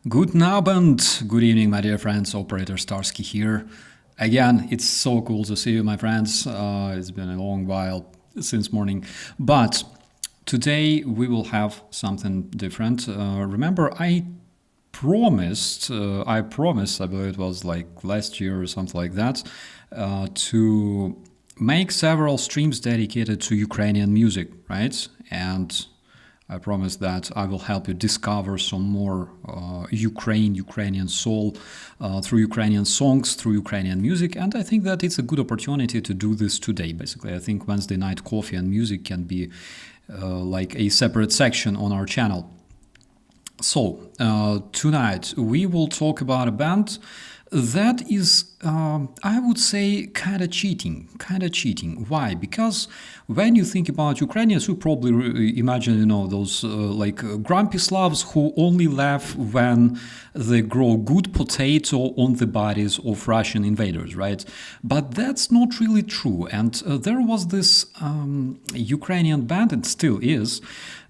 Guten Abend, good evening, my dear friends. Operator Starsky here. Again, it's so cool to see you, my friends. It's been a long while since morning, but today we will have something different. Remember, I promised, I believe it was like last year or something like that, to make several streams dedicated to Ukrainian music, right? And I promise that I will help you discover some more Ukrainian soul through Ukrainian songs, through Ukrainian music. And I think that it's a good opportunity to do this today. Basically, I think Wednesday night coffee and music can be like a separate section on our channel. So tonight we will talk about a band that is, I would say, kind of cheating. Why? Because when you think about Ukrainians, you probably imagine, those like grumpy Slavs who only laugh when they grow good potato on the bodies of Russian invaders, right? But that's not really true. And there was this Ukrainian band, and still is,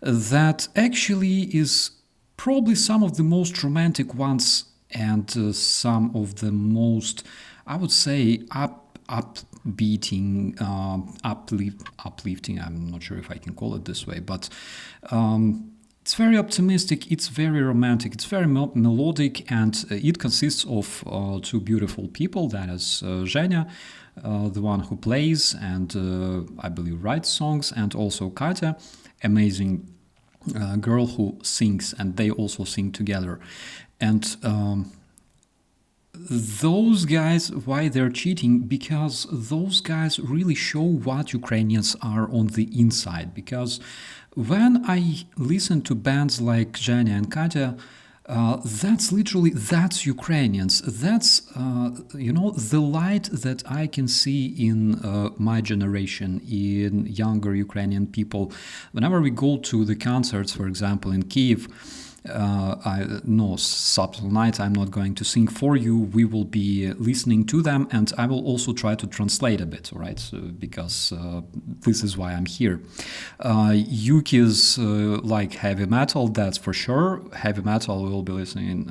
that actually is probably some of the most romantic ones and some of the most, I would say, uplifting, I'm not sure if I can call it this way, but it's very optimistic, it's very romantic, it's very melodic, and it consists of two beautiful people, that is Zhenya, the one who plays and I believe writes songs, and also Katya, amazing girl who sings, and they also sing together. And those guys, why they're cheating? Because those guys really show what Ukrainians are on the inside. Because when I listen to bands like Zhenya and Katya, that's Ukrainians. That's, the light that I can see in my generation, in younger Ukrainian people. Whenever we go to the concerts, for example, in Kyiv, Subtle Night, I'm not going to sing for you. We will be listening to them, and I will also try to translate a bit, right? Because this is why I'm here. Yuki's like heavy metal, that's for sure. Heavy metal we will be listening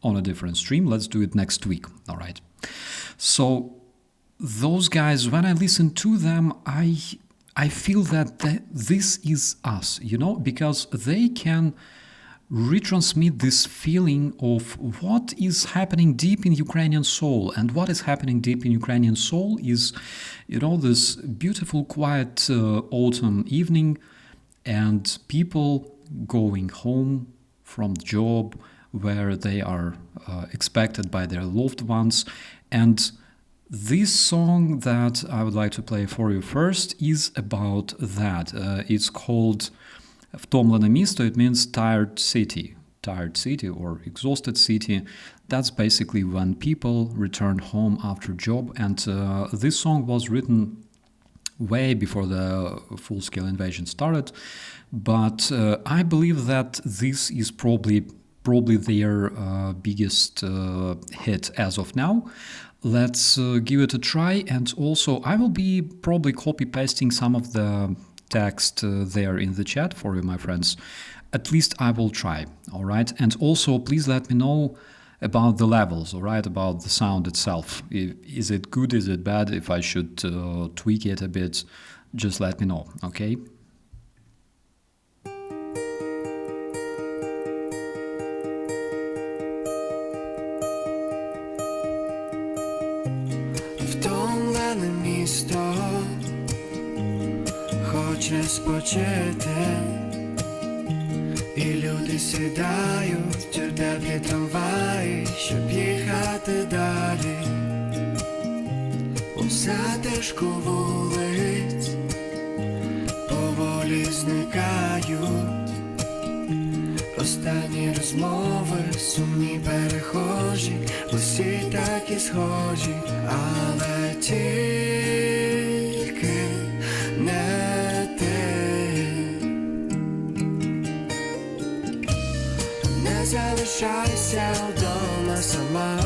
on a different stream. Let's do it next week, all right? So those guys, when I listen to them, I feel that this is us, because they can retransmit this feeling of what is happening deep in Ukrainian soul. And what is happening deep in Ukrainian soul is, this beautiful, quiet autumn evening, and people going home from the job where they are expected by their loved ones. And this song that I would like to play for you first is about that. It's called Втомлене місто. It means tired city or exhausted city. That's basically when people return home after job. And this song was written way before the full-scale invasion started. But I believe that this is probably their biggest hit as of now. Let's give it a try. And also, I will be probably copy-pasting some of the text there in the chat for you, my friends. At least I will try, all right? And also, please let me know about the levels, all right? About the sound itself. Is it good? Is it bad? If I should tweak it a bit, just let me know, okay? Втомлене місто хоче спочити, і люди сідають у теплі трамваї, щоб їхати далі. У затишку вулиць поволі зникають останні розмови, сумні перехожі, усі такі схожі, але тільки не ти. Не залишайся вдома сама,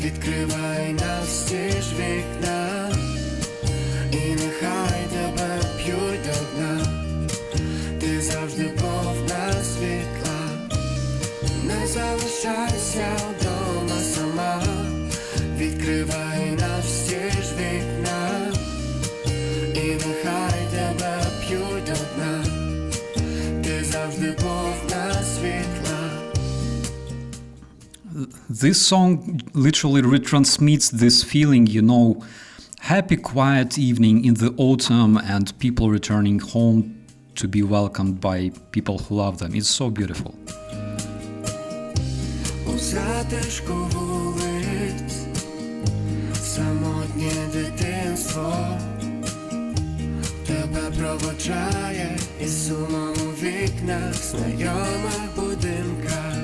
відкривай настіж вікна, і нехай тебе п'ють до дна. Ти завжди повна світла. Не залишайся вдома сама, відкривай навстіж вікна, і нехай тебе п'ють до дна, ти завжди повна світла. This song literally retransmits this feeling, you know, happy quiet evening in the autumn and people returning home to be welcomed by people who love them. It's so beautiful. У затишку вулиць самотнє дитинство тебе проводжає із сумом у вікнах, знайомих будинках,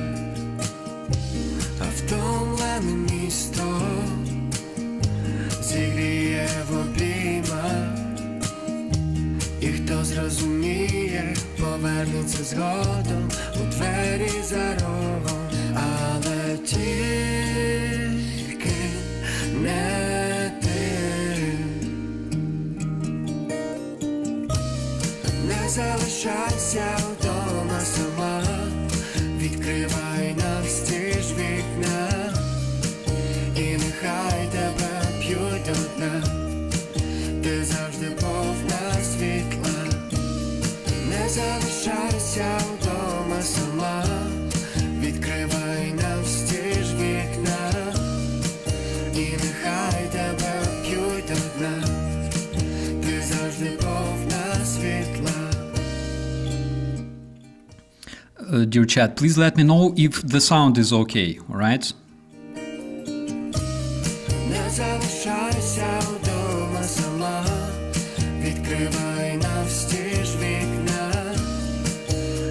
а втомлене місто зігріє в обіймах, і хто зрозуміє, повернеться згодом у двері за рогом. Але тільки не ти, не залишайся вдома сама, відкривай навстіж вікна, і нехай тебе п'ють до дна, ти завжди повна світла. Не залишайся вдома сама, відкривай навстіж вікна, і нехай тебе п'ють до дна, ти завжди повна світла. Dear chat, please let me know if the sound is okay, alright? Не залишайся вдома сама, відкривай навстіж вікна,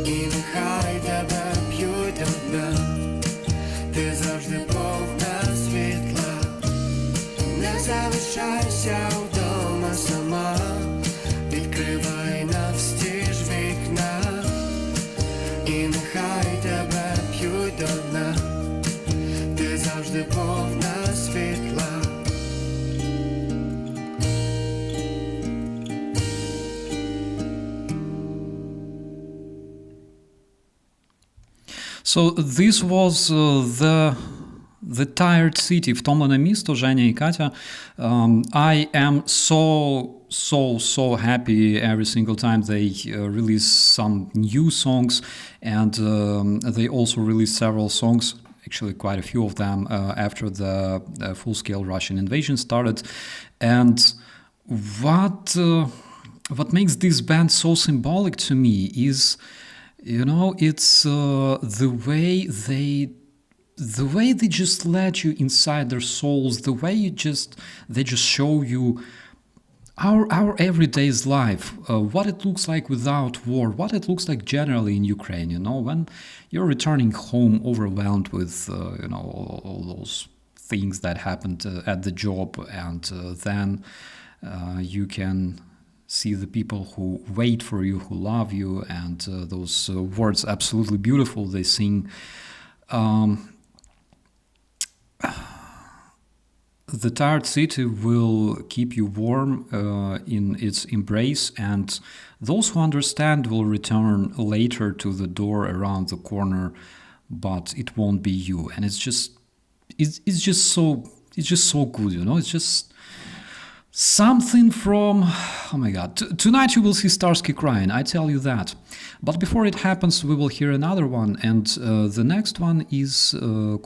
і нехай тебе п'ють до дна, ти завжди повна світла. Не залишайся вдома сама, відкривай навстіж вікна, і нехай тебе п'ють до дна, ти завжди повна світла. So this was the tired city, втомлене місто, Zhenya і Katya. I am so happy every single time they release some new songs, and they also release several songs, actually quite a few of them, after the full-scale Russian invasion started. And what makes this band so symbolic to me is, you know, it's the way they just let you inside their souls, the way they just show you our everyday's life, what it looks like without war, what it looks like generally in Ukraine. You know, when you're returning home overwhelmed with you know, all those things that happened at the job, and then you can see the people who wait for you, who love you, and those words absolutely beautiful they sing. The tired city will keep you warm in its embrace, and those who understand will return later to the door around the corner, but it won't be you. And it's just so good, you know. It's just something from, oh my god, tonight you will see Starsky crying, I tell you that. But before it happens, we will hear another one, and the next one is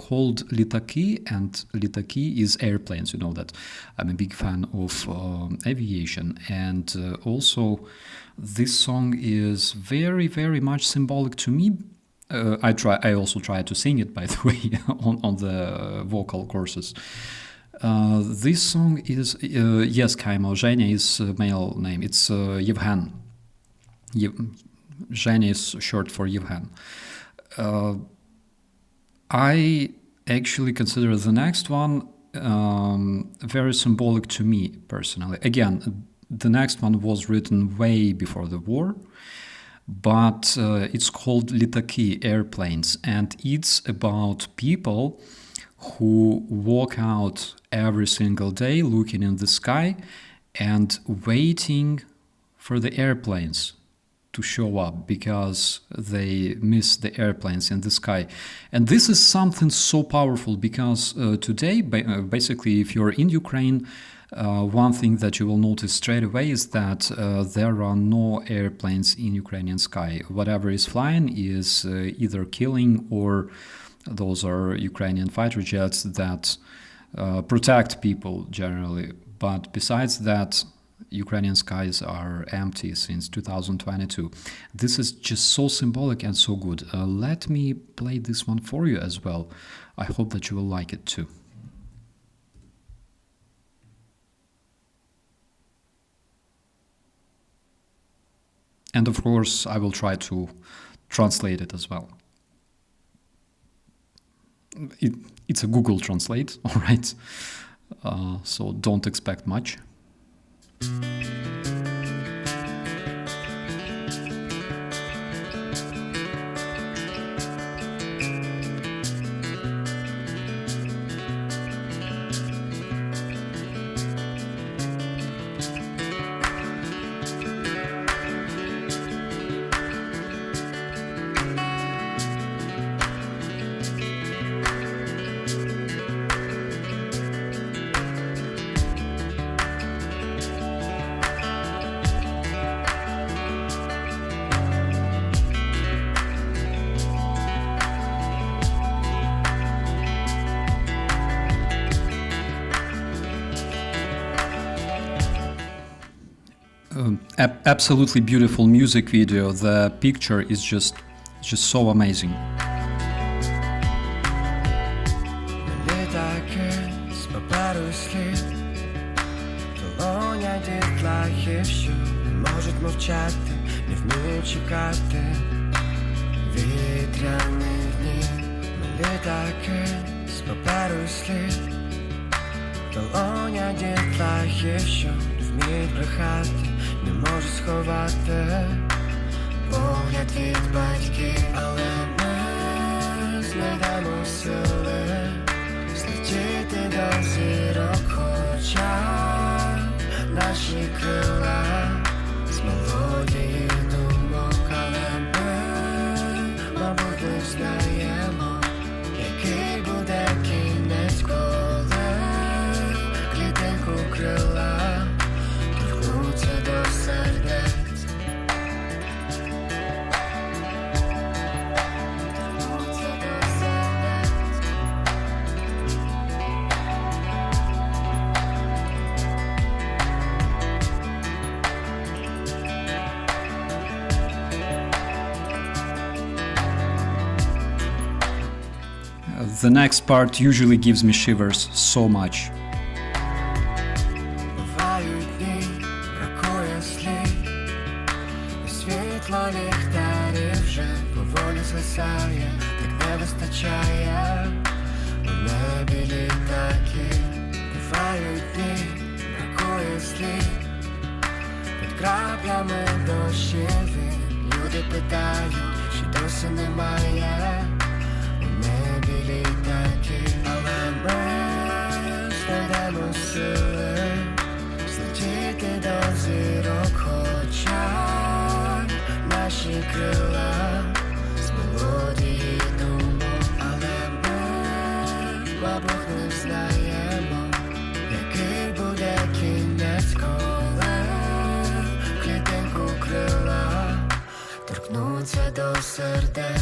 called Litaki, and Litaki is airplanes. You know that I'm a big fan of aviation, and also this song is very much symbolic to me. I also try to sing it, by the way, on the vocal courses. This song is, yes, Kaimo, Zhenya is male name. It's Yevhen. Zhenya is short for Yevhen. I actually consider the next one very symbolic to me personally. Again, the next one was written way before the war, but it's called Litaki, airplanes, and it's about people who walk out every single day looking in the sky and waiting for the airplanes to show up because they miss the airplanes in the sky. And this is something so powerful because today, basically, if you're in Ukraine, one thing that you will notice straight away is that there are no airplanes in Ukrainian sky. Whatever is flying is either killing, or those are Ukrainian fighter jets that protect people generally. But besides that, Ukrainian skies are empty since 2022. This is just so symbolic and so good. Let me play this one for you as well. I hope that you will like it too. And of course, I will try to translate it as well. It's a Google Translate, all right? So don't expect much. Absolutely beautiful music video. The picture is just so amazing. Літаки з паперу слід, долоня дітлахів, що не можуть мовчати, не вміють чекати вітряні дні. Літаки з паперу слід, долоня дітлахів, що не вміють брехати, не можу сховати погляд від батьків, але ми знайдемо сили злетіти до зірок, хоча наші крила з мелодії думок, але ми, мабуть, не знаємо, який буде кінець, коли клітинку крила торкнуться до сердець. The next part usually gives me shivers so much. Бувають дні, бракує слів, і світло ліхтарів вже поволі згасає, так не вистачає у небі літаків. Бувають дні, бракує слів, під краплями дощів люди питають, чи досі немає у небі літаків, але ми знайдемо сили злетіти до зірок, хоча наші крила з мелодії думок, але ми, мабуть, не знаємо, який буде кінець, коли клітинку крила торкнуться до сердець.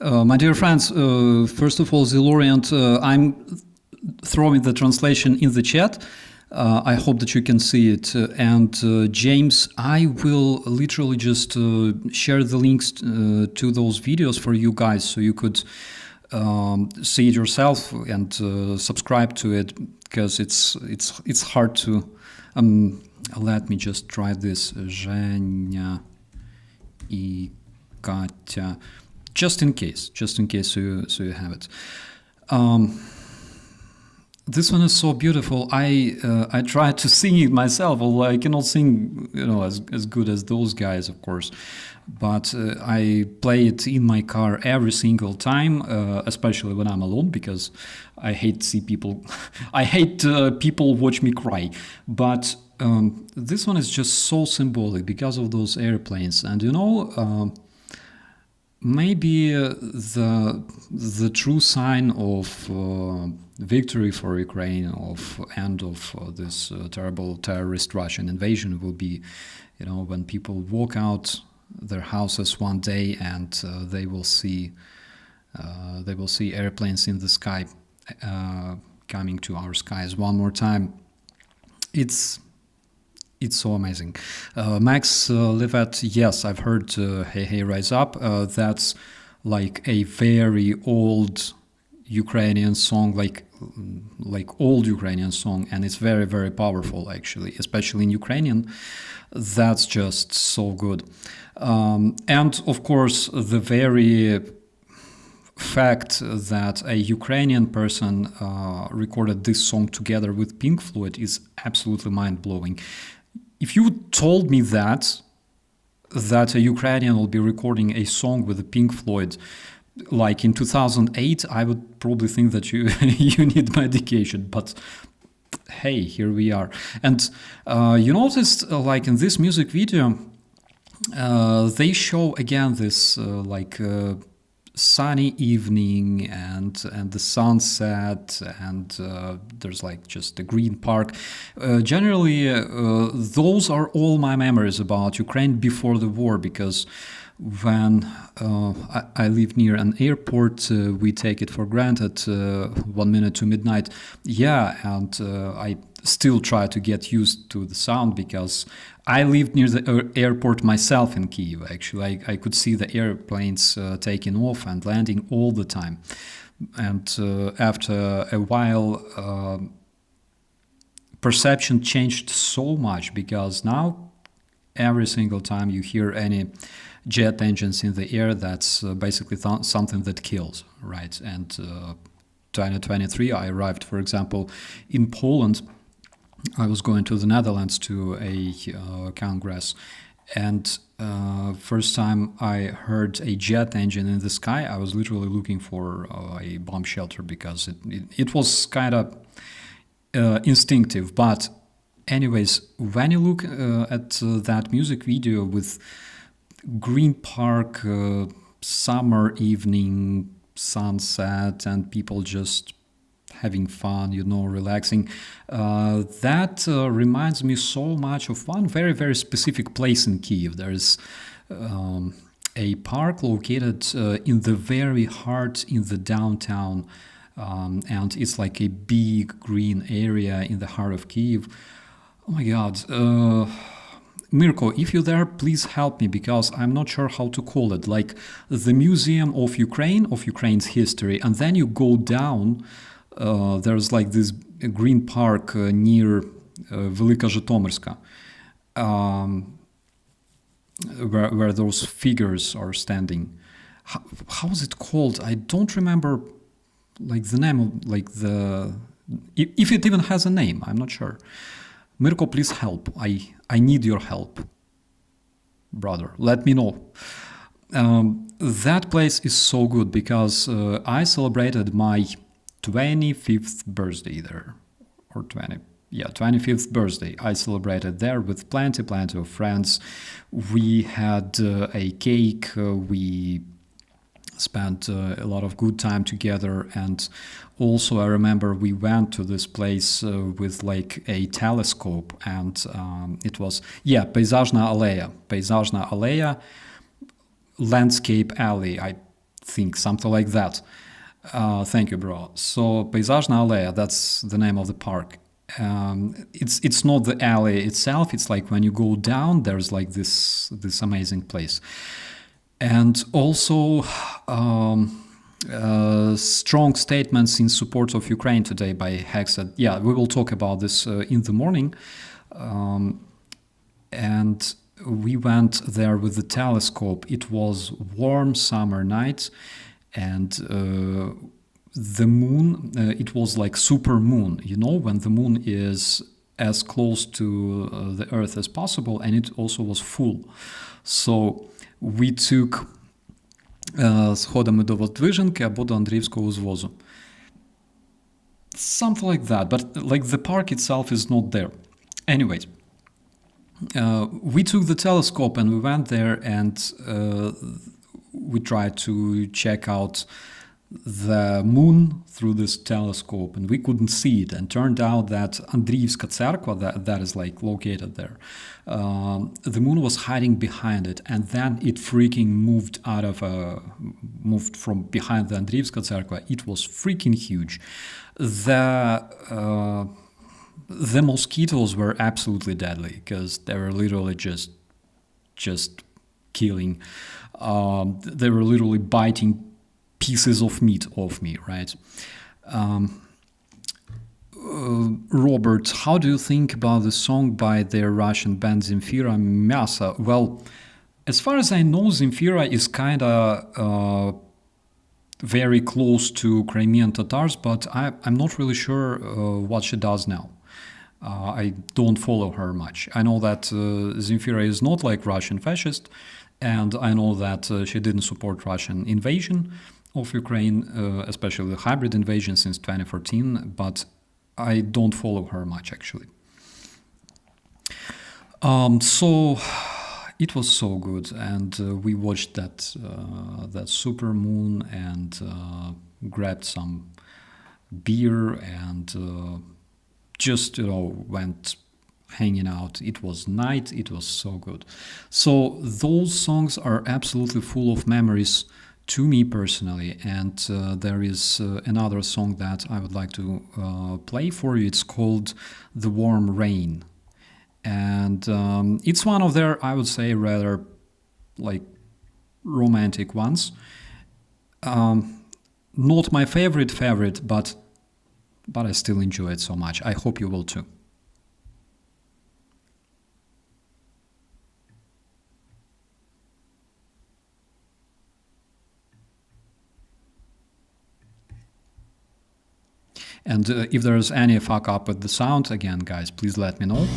My dear friends, first of all, Ziloriant, I'm throwing the translation in the chat. I hope that you can see it. And James, I will literally just share the links to those videos for you guys, so you could see it yourself and subscribe to it, because it's hard to. Let me just try this. Zhenya и Katya. Just in case, so you have it. This one is so beautiful. I tried to sing it myself, although I cannot sing, as good as those guys, of course. But I play it in my car every single time, especially when I'm alone, because I hate to see people. I hate people watch me cry. But this one is just so symbolic because of those airplanes, and maybe the true sign of victory for Ukraine, of end of this terrible terrorist Russian invasion, will be, when people walk out their houses one day and they will see airplanes in the sky, coming to our skies one more time. It's so amazing. Max Levet, yes, I've heard Hey Hey Rise Up. That's like a very old Ukrainian song, like old Ukrainian song, and it's very, very powerful, actually, especially in Ukrainian. That's just so good. And of course, the very fact that a Ukrainian person recorded this song together with Pink Floyd is absolutely mind-blowing. If you told me that a Ukrainian will be recording a song with the Pink Floyd, like in 2008, I would probably think that you need medication. But hey, here we are. And you noticed, like in this music video, they show again this sunny evening and the sunset, and there's like just a green park. Generally, those are all my memories about Ukraine before the war, because when I live near an airport, we take it for granted, 1 minute to midnight. Yeah, and I still try to get used to the sound, because I lived near the airport myself in Kyiv. Actually, I could see the airplanes taking off and landing all the time. And after a while, perception changed so much, because now every single time you hear any jet engines in the air, that's basically something that kills, right? And 2023, I arrived, for example, in Poland. I was going to the Netherlands to a congress, and first time I heard a jet engine in the sky, I was literally looking for a bomb shelter, because it was kind of instinctive. But anyways, when you look at that music video with green park, summer evening, sunset, and people just having fun, relaxing, that reminds me so much of one very, very specific place in Kyiv. There is a park located in the very heart, in the downtown, and it's like a big green area in the heart of Kyiv. Oh my God. Mirko, if you're there, please help me, because I'm not sure how to call it. Like the Museum of Ukraine, of Ukraine's history, and then you go down. There's like this green park near Велика Житомирська, where those figures are standing. How is it called? I don't remember, like the name of, like the, if it even has a name. I'm not sure. Mirko, please help. I need your help, brother. Let me know. That place is so good, because I celebrated my 25th birthday there, or 25th birthday. I celebrated there with plenty of friends. We had a cake, we spent a lot of good time together, and also I remember we went to this place with like a telescope, and it was, Пейзажна алея, Landscape Alley. think something like that. Thank you, bro. So Пейзажна алея, that's the name of the park. It's not the alley itself. It's like when you go down, there's like this amazing place, and also strong statements in support of Ukraine today by Hexed. Yeah, we will talk about this in the morning, and we went there with the telescope. It was warm summer night, and the moon, it was like super moon, you know, when the moon is as close to the earth as possible, and it also was full. So we took сходами до Воздвиженки або до Андріївського узвозу. Something like that, but like the park itself is not there. Anyways, we took the telescope and we went there, and we tried to check out the moon through this telescope, and we couldn't see it. And turned out that Andriivska Tserkva, that is like located there, the moon was hiding behind it, and then it freaking moved from behind the Andriivska Tserkva. It was freaking huge. The mosquitoes were absolutely deadly because they were literally just killing. They were literally biting pieces of meat off me, right? Robert, how do you think about the song by their Russian band Zemfira Мясо? Well, as far as I know, Zemfira is kind of very close to Crimean Tatars, but I'm not really sure what she does now. I don't follow her much. I know that Zemfira is not like Russian fascist, and I know that she didn't support Russian invasion of Ukraine, especially the hybrid invasion since 2014, but I don't follow her much, actually. So it was so good, and we watched that super moon and grabbed some beer and just, went hanging out. It was night. It was so good. So those songs are absolutely full of memories to me personally, and there is another song that I would like to play for you. It's called The Warm Rain, and it's one of their, I would say, rather like romantic ones. Not my favorite, but I still enjoy it so much. I hope you will too. And if there's any fuck up with the sound, again, guys, please let me know.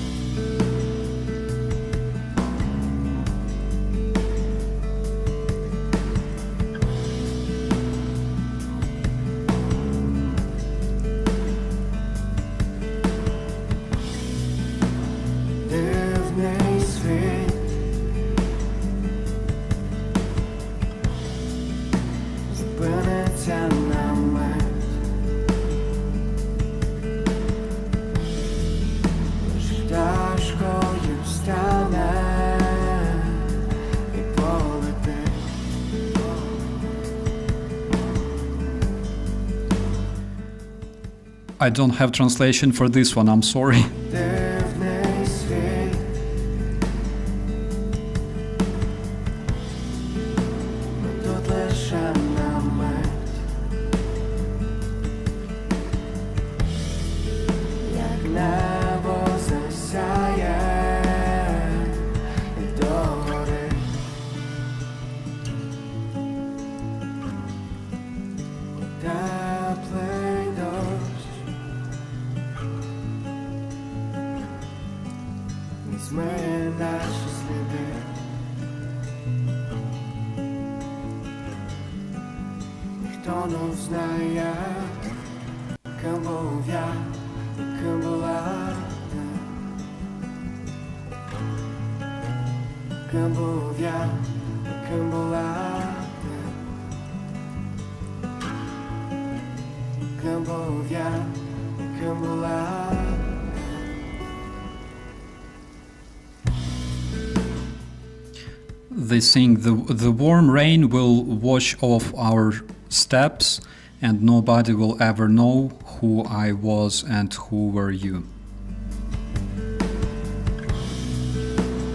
I don't have translation for this one, I'm sorry. They sing, the warm rain will wash off our steps, and nobody will ever know who I was and who were you.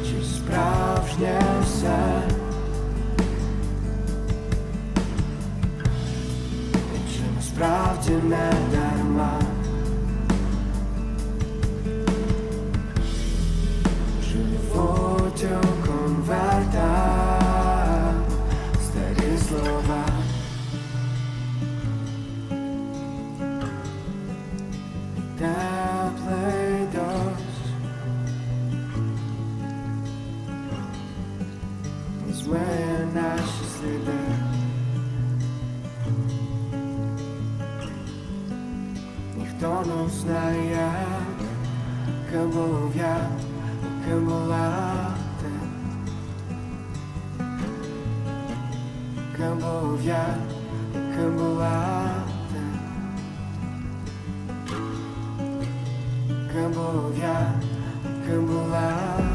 Чи справжнє все? І чи насправді не дарма? Живуть у конвертах старі слова. Теплий дощ змиє наші сліди. Ніхто не знає, ким був я, ким була ти. Ким був я, ким була ти. Ким був я, ким була ти.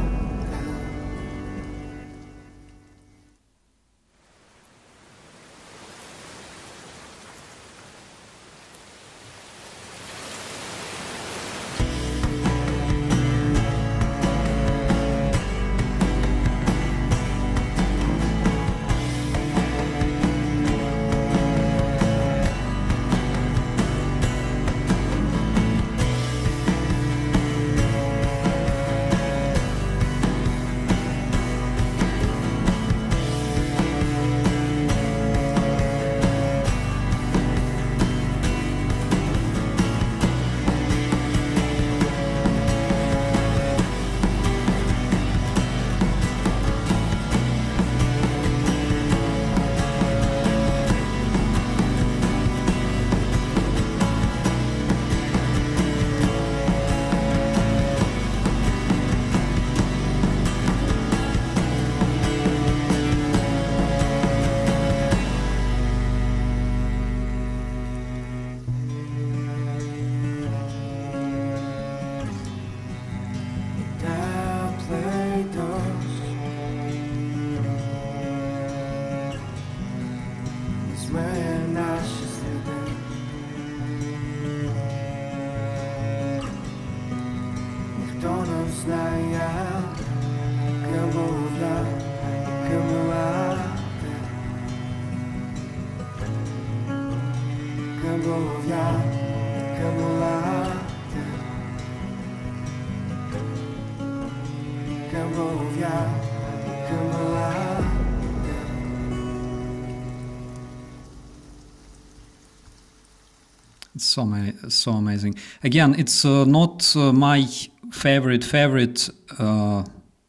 It's so amazing. Again, it's not my favorite.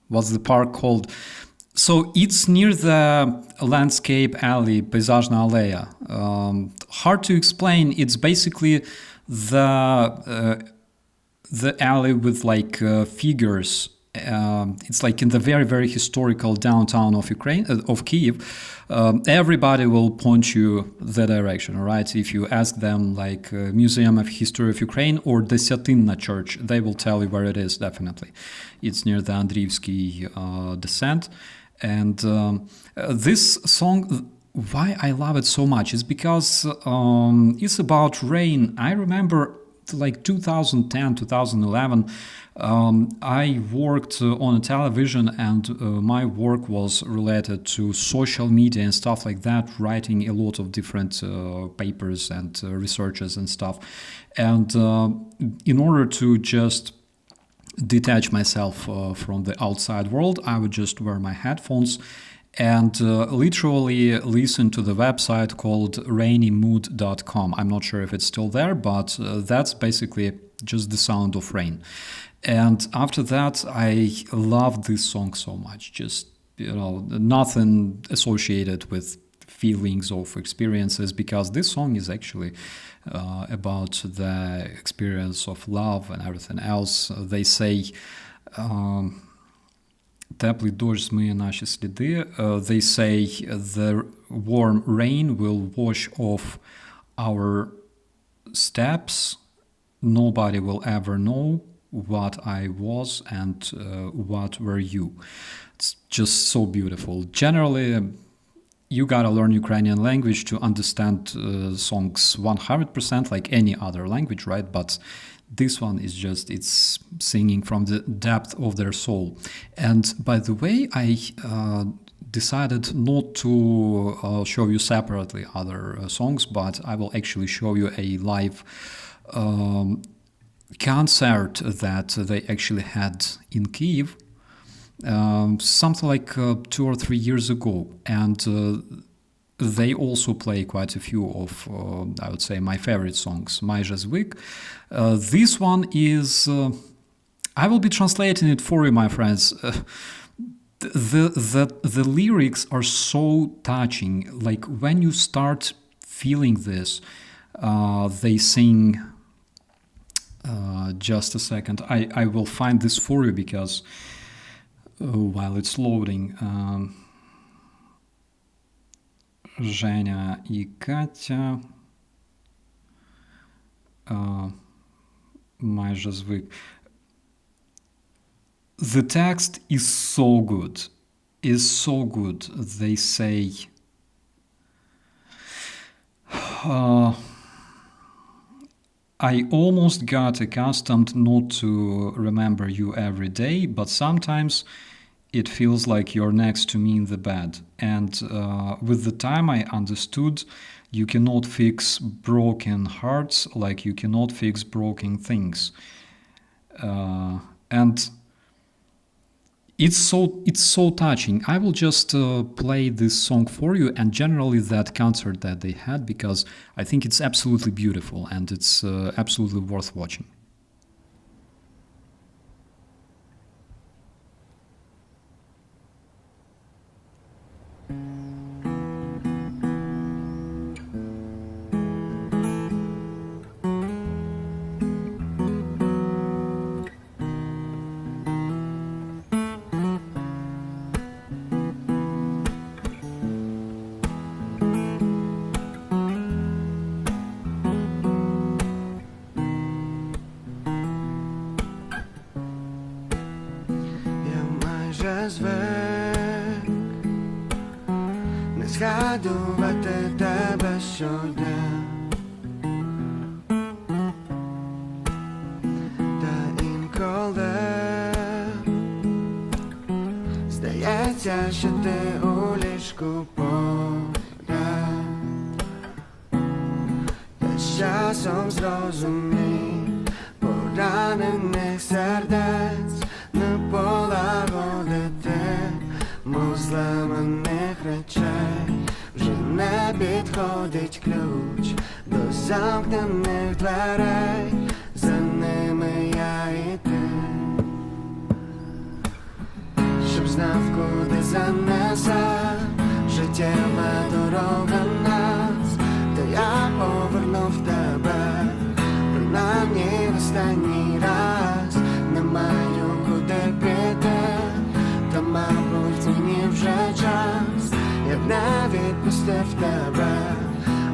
What's the park called? So it's near the landscape alley, Пейзажна алея. Hard to explain. It's basically the alley with like figures. It's like in the very historical downtown of Ukraine, of Kyiv. Everybody will point you the direction, all right? If you ask them like Museum of History of Ukraine or Desyatinna Church, they will tell you where it is, definitely. It's near the Andriivsky descent. And this song, why I love it so much is because it's about rain. I remember like 2010, 2011, I worked on a television, and my work was related to social media and stuff like that, writing a lot of different papers and researches and stuff. And in order to just detach myself from the outside world, I would just wear my headphones and literally listen to the website called rainymood.com. I'm not sure if it's still there, but that's basically just the sound of rain. And after that, I loved this song so much. Just, nothing associated with feelings of experiences, because this song is actually about the experience of love and everything else. They say, теплий дощ змиє наші сліди. They say the warm rain will wash off our steps. Nobody will ever know what I was and what were you. It's just so beautiful. Generally, you gotta learn Ukrainian language to understand songs 100% like any other language, right? But this one is just, it's singing from the depth of their soul. And by the way, I decided not to show you separately other songs, but I will actually show you a live concert that they actually had in Kyiv. Something like 2 or 3 years ago, and they also play quite a few of, I would say, my favorite songs, Майже Звик. This one is, I will be translating it for you, my friends. The lyrics are so touching. Like when you start feeling this, they sing, just a second, I will find this for you because while it's loading, Zhenya и Katya, майже звик. The text is so good, They say, I almost got accustomed not to remember you every day, but sometimes it feels like you're next to me in the bed. And with the time I understood you cannot fix broken hearts like you cannot fix broken things. And it's so touching. I will just play this song for you, and generally that concert that they had, because I think it's absolutely beautiful and it's absolutely worth watching. Звик не згадувати тебе щодня, та інколи здається, що ти у ліжку поряд, та з часом зрозумій поранених сердець не полагодити, мов зламаних речей. Вже не підходить ключ до замкнених дверей, за ними я і ти. Щоб знав, куди занесе життєва дорога нас, та я повернув тебе, принаймні в останній раз. Не маю куди піти, та мабуть мені вже час. Я б не відпустив тебе,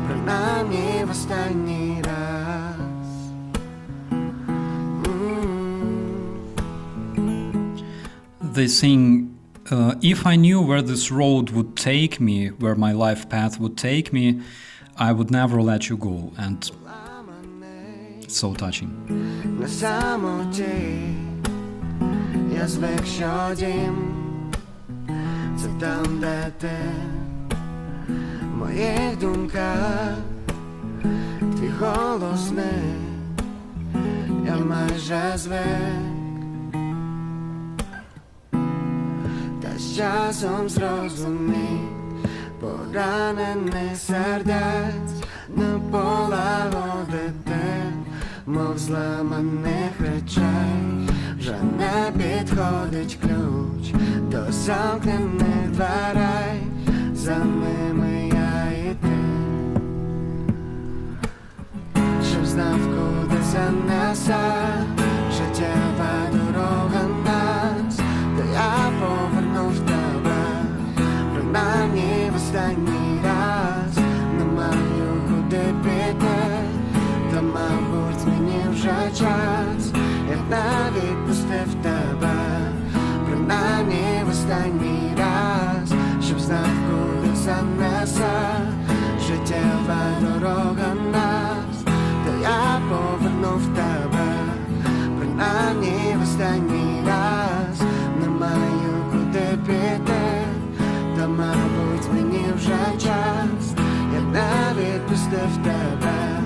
принаймні в останній раз. They sing, if I knew where this road would take me, where my life path would take me, I would never let you go. And it's so touching. На самоті я звик, що дім це там, де ти, в моїх думках твій голос не, я майже звик, та з часом зрозумів поранених сердець не полагодити, мов зламаних речей. Вже не підходить ключ до замкнених дверей, за ними я і ти. Щоб знав, куди занесе життєва дорога нас, то я повернув тебе, принаймні в останній раз. Не маю куди піти, та мабуть мені вже час. Як останній раз, щоб знав, куди занесе життєва дорога нас, та я повернув тебе, принаймні в останній раз. Не маю куди піти, та мабуть мені вже час. Я не відпустив тебе,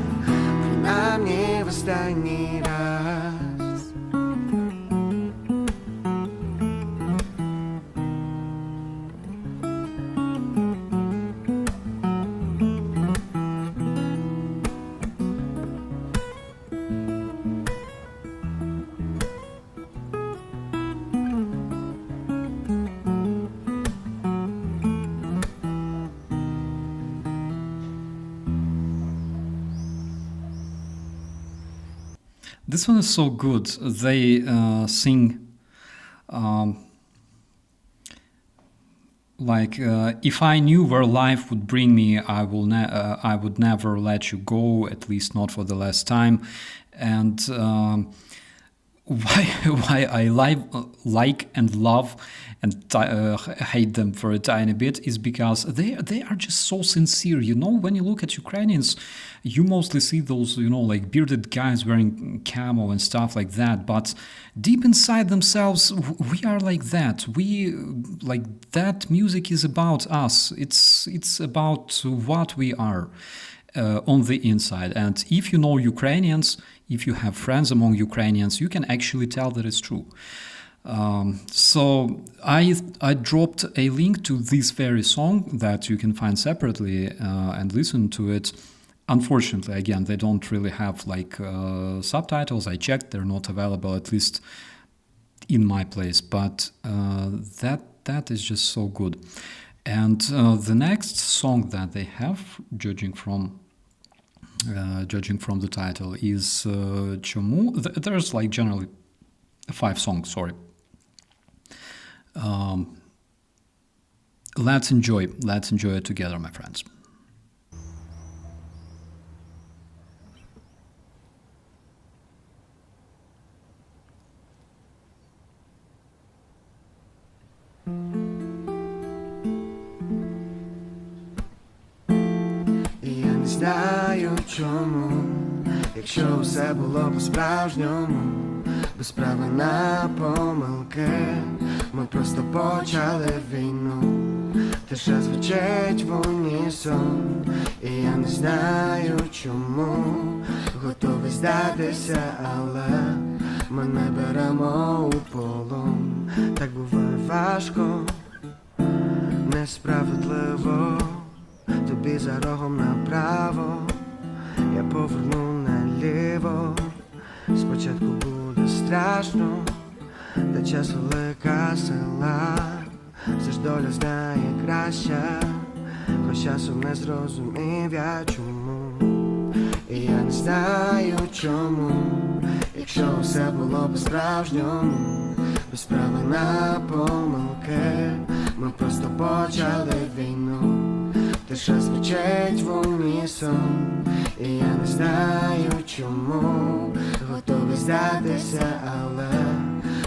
принаймні в останній раз. This one is so good. They sing like if I knew where life would bring me, I would never let you go, at least not for the last time. And why I like and love and hate them for a tiny bit is because they are just so sincere. You know, when you look at Ukrainians, you mostly see those, you know, like bearded guys wearing camo and stuff like that. But deep inside themselves, we are like that. We like that. Music is about us. It's about what we are on the inside. And if you know Ukrainians, if you have friends among Ukrainians, you can actually tell that it's true. So I dropped a link to this very song that you can find separately and listen to it. Unfortunately, again, they don't really have like subtitles. I checked; they're not available, at least in my place. But that is just so good. And the next song that they have, judging from the title, is Chumu. There's like generally 5 songs. Sorry. Let's enjoy it together, my friends. Я не знаю чому, якщо все було по-справжньому, без права на помилки, ми просто почали війну. Тиша звучить в унісон, і я не знаю чому, готовий здатися, але ми не беремо у полон. Так буває важко, несправедливо, тобі за рогом направо, я поверну наліво. Спочатку буде страшно, та час велика сила, все ж доля знає краще, хоч часом не зрозумів я чому. І я не знаю чому, якщо все було по-справжньому, без права на помилки, ми просто почали війну. Тиша звучить в унісон, і я не знаю чому, готовий здатися, але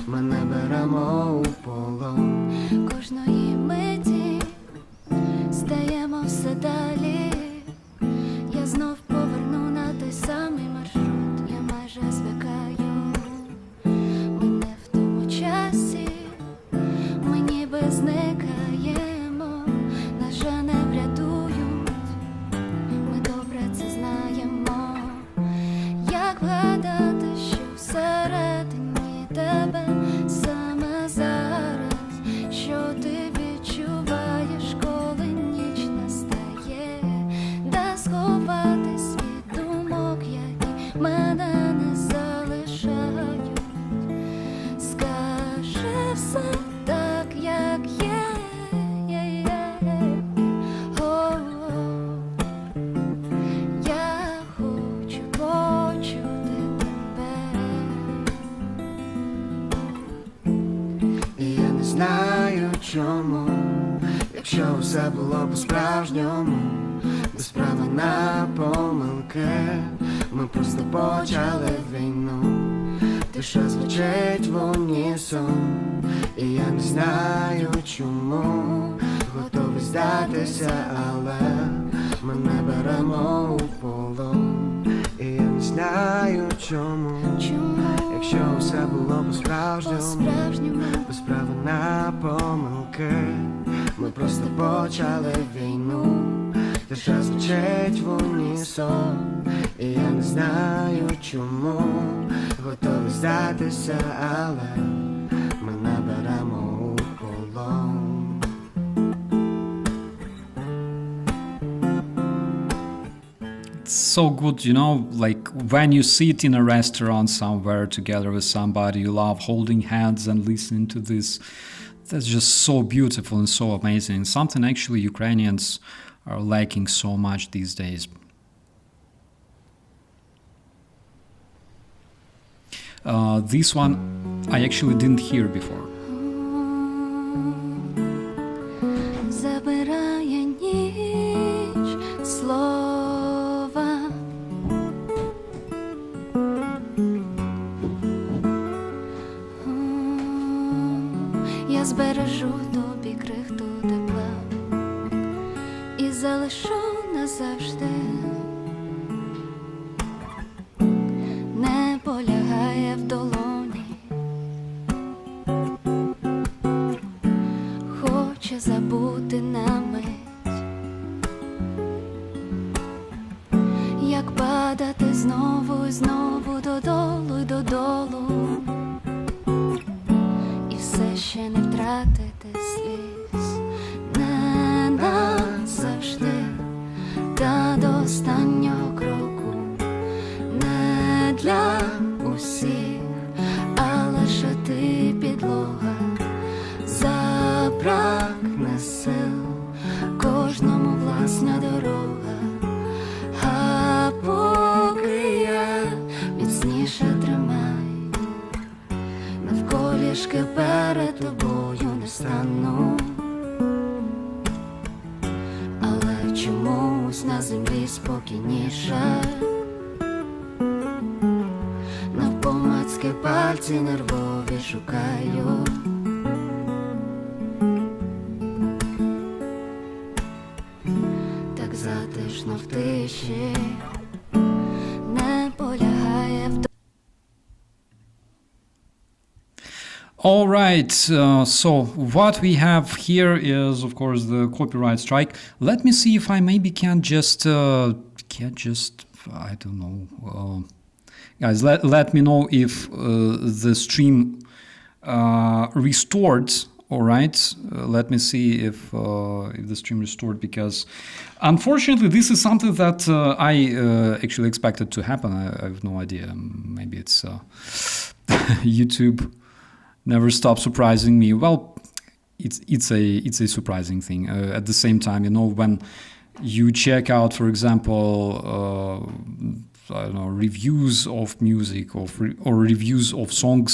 ми не беремо у полон. Кожної миті стаємо все далі, я знов поверну на той самий маршрут, я майже звикаю. Ми не в тому часі, ми ніби зникаємо, нас вже не врятують, ми добре це знаємо. Як вгадати, що всередині тебе саме зараз, що ти відчуваєш, коли ніч настає, де сховатись від думок, які мене не залишають. Скажи все так, як є. Я хочу почути тебе. І я не знаю чому, якщо все було по-справжньому, без права на помилки, ми просто почали війну. Тиша звучить в унісон, і я не знаю чому. Готовий здатися, але ми не беремо у полон. І я не знаю чому, якщо все було по-справжньому, без права на помилки. Ми просто почали війну. Тиша звучить в унісон, і я не знаю чому. Готовий здатися, але ми не беремо у полон. It's so good, you know, like when you sit in a restaurant somewhere together with somebody you love, holding hands and listening to this. That's just so beautiful and so amazing. Something actually Ukrainians are lacking so much these days. This one I actually didn't hear before. Забирає ніч слова, я збережу тобі крихту тепла і залишу назавжди. Не полягає в долоні, хоче забути на мить, як падати знову і знову додолу й додолу, і все ще не втратити сліз. Не назавжди, та до останнього кроку, не для усіх, а лише ти підлога. Забракне сил, кожному власна дорога, а поки я міцніше тримай, навколішки перед тобою не стану. Але чомусь на землі спокійніше, навпомацьки пальці нервові шукаю. Так затишно в тиші, не полягає в All right, so what we have here is, of course, the copyright strike. Let me see if I maybe can just, I don't know. Guys, let me know if the stream restored. All right, let me see if the stream restored, because unfortunately this is something that I actually expected to happen. I have no idea. Maybe it's YouTube never stops surprising me. Well, it's a surprising thing. At the same time, you know, when you check out, for example, I don't know, reviews of music or reviews of songs,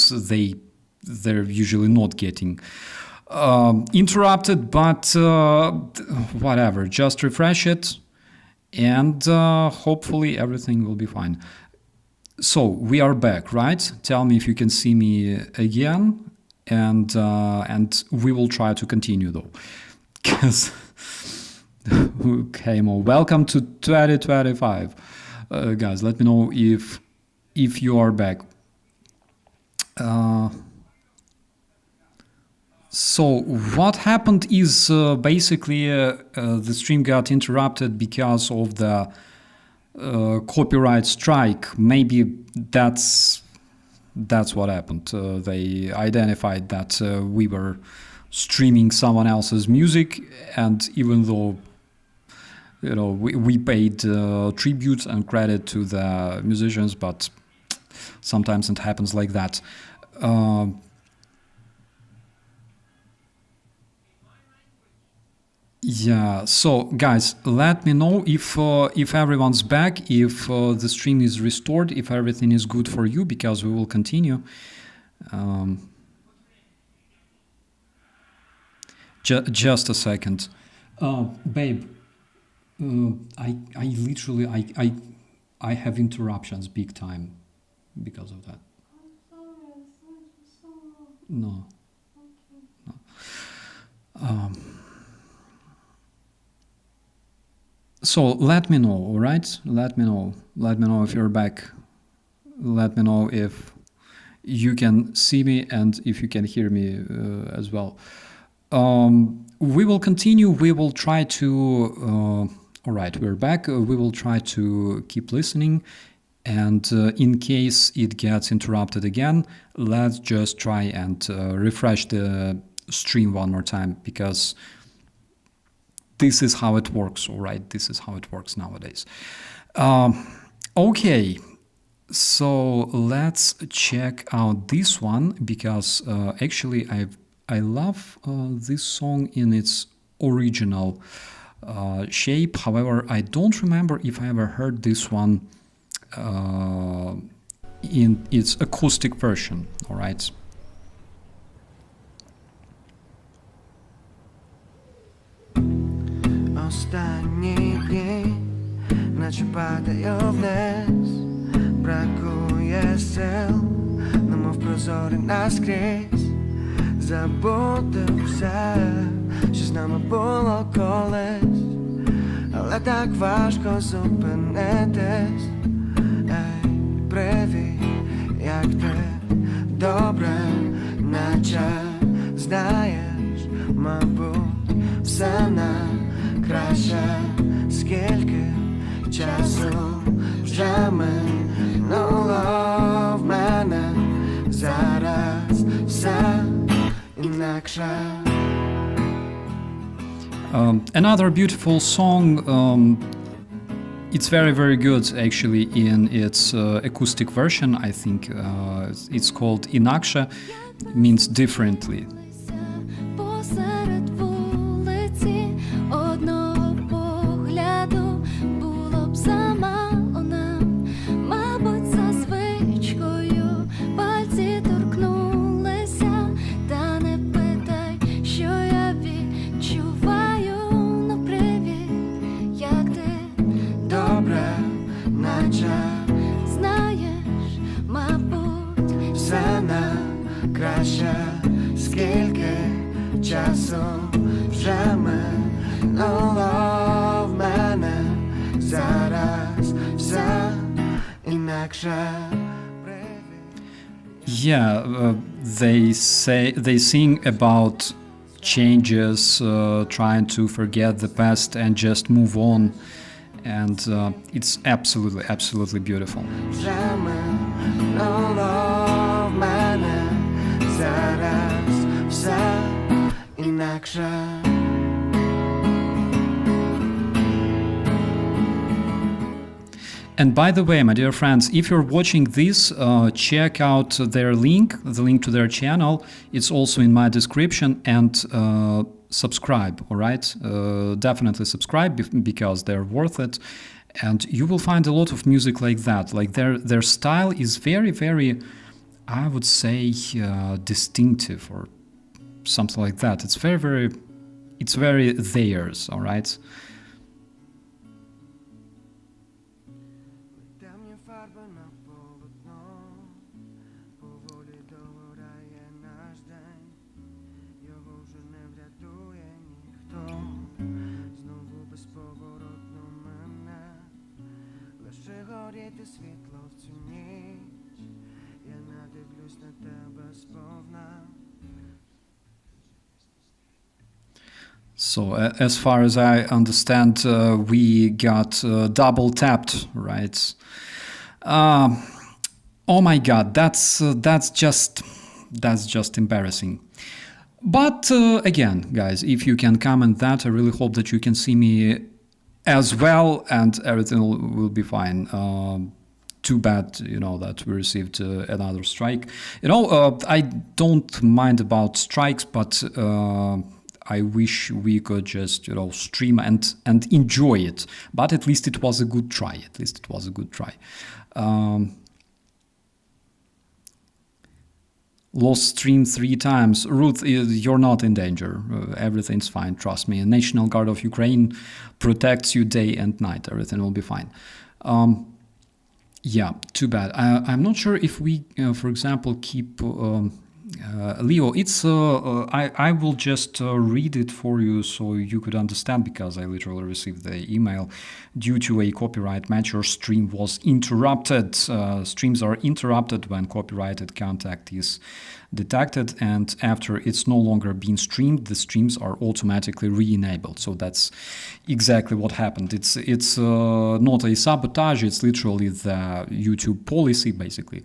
they're usually not getting interrupted, but whatever, just refresh it and hopefully everything will be fine. So we are back, right? Tell me if you can see me again, and we will try to continue though. Because okay, Mo, welcome to 2025, guys. Let me know if you are back. So what happened is basically the stream got interrupted because of the copyright strike. Maybe that's what happened. They identified that we were streaming someone else's music, and even though, you know, we paid tribute and credit to the musicians, but sometimes it happens like that. Yeah, so guys, let me know if everyone's back, if the stream is restored, if everything is good for you, because we will continue. Just a second. Babe, I literally, I have interruptions big time because of that. No. No. So let me know, all right? Let me know. Let me know if you're back. Let me know if you can see me and if you can hear me as well. We will continue. We will try to... all right, we're back. We will try to keep listening. And in case it gets interrupted again, let's just try and refresh the stream one more time, because this is how it works, all right? This is how it works nowadays. Okay, so let's check out this one, because actually I love this song in its original shape. However, I don't remember if I ever heard this one in its acoustic version, all right? Ostatnie dni, наче падаю вниз, бракує сил, немов прозорий наскрізь, забути все, що з нами було колись, але так важко зупинитись. Ей, привіт, як ти, добре, наче знаєш, мабуть, все на краще, скільки часу вже минуло в мене, зараз все інакше. Another beautiful song. It's very, very good actually in its acoustic version. I think it's called Inaksha, means differently. Посеред вулиці одного погляду було б замало нам, мабуть, за звичкою пальці торкнулися, та не питай, що я відчуваю, ну привіт, як ти, Добре, наче знаєш, мабуть, все на краще, скільки часу вже минуло в мене, зараз все інакше. Yeah, they sing about changes, trying to forget the past and just move on, and it's absolutely, absolutely beautiful. Вже минуло в мене, зараз все інакше. And by the way, my dear friends, if you're watching this, check out their link, the link to their channel. It's also in my description, and subscribe, all right? Definitely subscribe because they're worth it. And you will find a lot of music like that. Like their style is very, very, I would say, distinctive or something like that. It's very, very, it's very theirs, all right? Темні фарби на полотно, поволі догорає наш день, його вже не врятує ніхто, знову безповоротно мене, лише горіти світло в цю ніч, я надивлюсь на тебе сповна. So as far as I understand, we got double tapped, right? Oh my God, that's just embarrassing. But again, guys, if you can comment that, I really hope that you can see me as well, and everything will be fine. Too bad, that we received another strike. I don't mind about strikes, but I wish we could just, stream and enjoy it. But at least it was a good try. Lost stream 3 times. Ruth, you're not in danger. Everything's fine, trust me. National Guard of Ukraine protects you day and night. Everything will be fine. Yeah, too bad. I'm not sure if we, for example, keep Leo, it's I will just read it for you so you could understand, because I literally received the email. Due to a copyright match, your stream was interrupted. Streams are interrupted when copyrighted content is detected, and after it's no longer being streamed, the streams are automatically re-enabled. So that's exactly what happened. It's not a sabotage. It's literally the YouTube policy. Basically,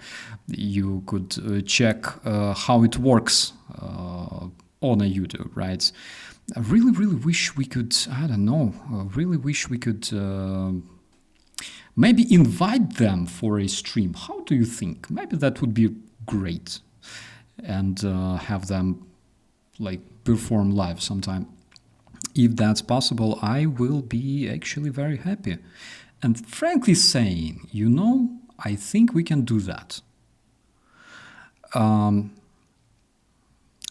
you could check how it works on a YouTube, right? I really wish we could, I don't know, really wish we could maybe invite them for a stream. How do you think? Maybe that would be great. And have them like perform live sometime. If that's possible, I will be actually very happy. And frankly saying, I think we can do that.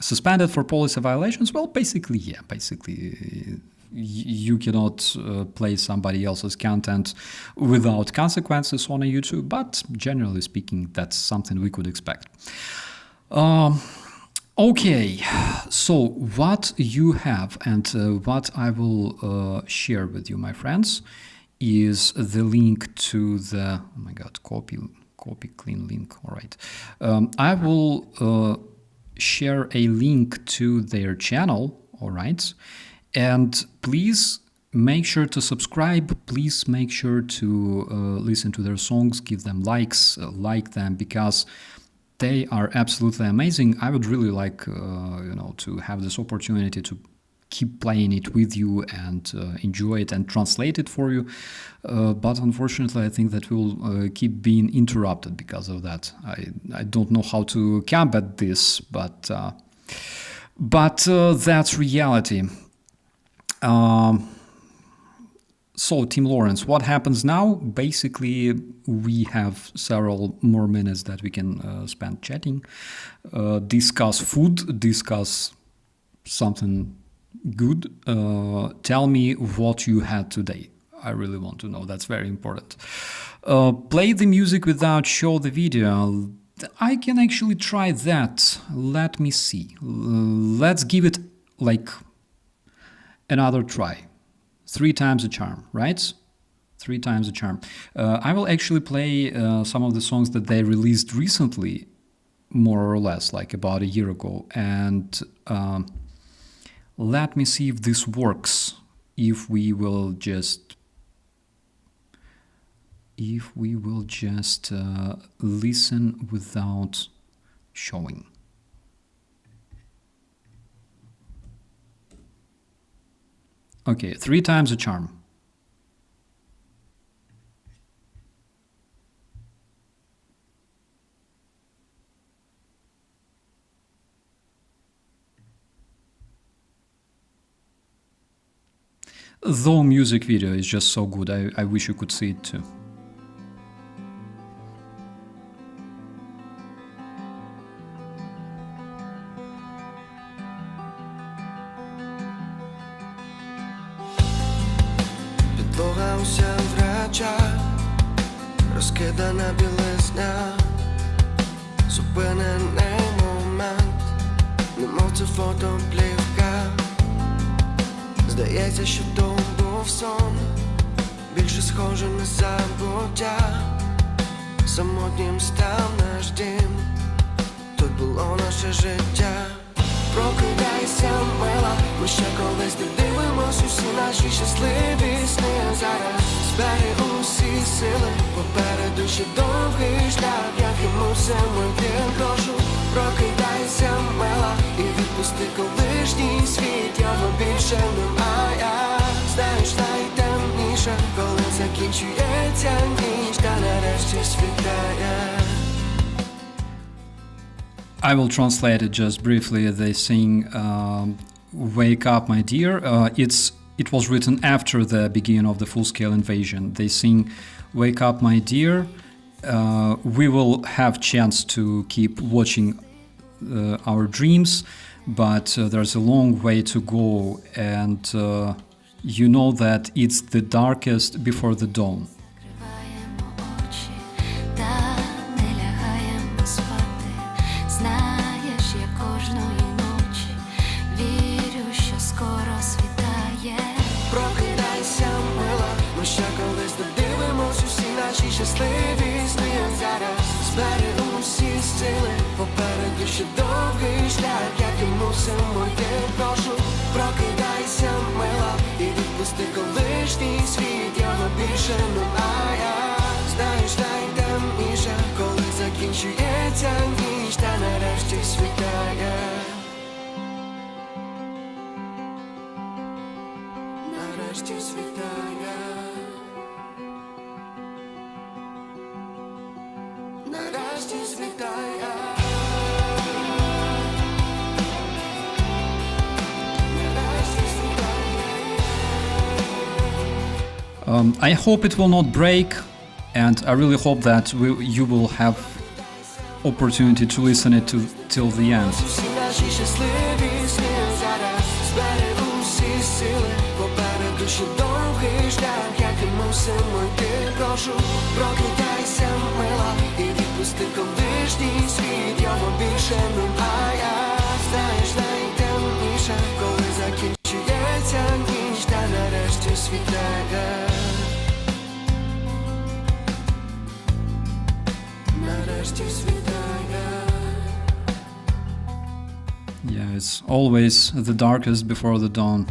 Suspended for policy violations? Well, basically, yeah. Basically, you cannot play somebody else's content without consequences on a YouTube, but generally speaking, that's something we could expect. Okay, so what you have and what I will share with you, my friends, is the link to the, oh my god, copy clean link, all right. I will share a link to their channel, all right, and please make sure to subscribe, please make sure to listen to their songs, give them likes, like them, because they are absolutely amazing. I would really like, to have this opportunity to keep playing it with you and enjoy it and translate it for you. But unfortunately, I think that we'll keep being interrupted because of that. I don't know how to combat this, but that's reality. So, Team Lawrence, what happens now? Basically, we have several more minutes that we can spend chatting, discuss food, discuss something good. Tell me what you had today. I really want to know. That's very important. Play the music without show the video. I can actually try that. Let me see. Let's give it like another try. 3 times a charm, right? 3 times a charm. I will actually play some of the songs that they released recently, more or less, like about a year ago. And let me see if this works. If we will just listen without showing. Okay, 3 times a charm. The music video is just so good. I wish you could see it too. Підлога уся в речах, розкидана білизня, зупинений момент, немов це фотоплівка. Здається, що то був сон, більше схоже на забуття. Самотнім став наш дім, тут було наше життя. Прокидайся, мила, ми ще колись не дивимось усі наші щасливі сни. Зараз збери усі сили, попереду ще довгий шлях, як і мусимо йти, прошу. Прокидайся, мила, і відпусти колишній світ, його більше немає. Знаєш, найтемніше, коли закінчується ніч, та нарешті світає. I will translate it just briefly. They sing "Wake Up, My Dear." It was written after the beginning of the full-scale invasion. They sing "Wake Up, My Dear." We will have chance to keep watching our dreams, but there's a long way to go, and you know that it's the darkest before the dawn. Та не лягаємо спати, знаєш, як Ми ще колись додивимось усі наші щасливі сни. Зараз зберемо всі сили, попереду ще довгий шлях, який мусимо йти. Прошу, прокидайся, мила, і відпусти колишній світ, його більше немає. Знаєш, найтемніше, коли закінчується ніч, та нарешті світає. Нарешті світає. Нарешті світає. Нарешті світає. I hope it will not break, and I really hope that you will have opportunity to listen it till the end. Всі наші щасливі сни. Зараз зберемо всі сили, попереду ще довгий шлях, який мусимо йти. Прошу, прокидайся, мила, і відпусти колишній світ, його більше немає. Знаєш, найтемніше, коли закінчується ніч, та нарешті світає. Нарешті світає. Yeah, it's always the darkest before the dawn.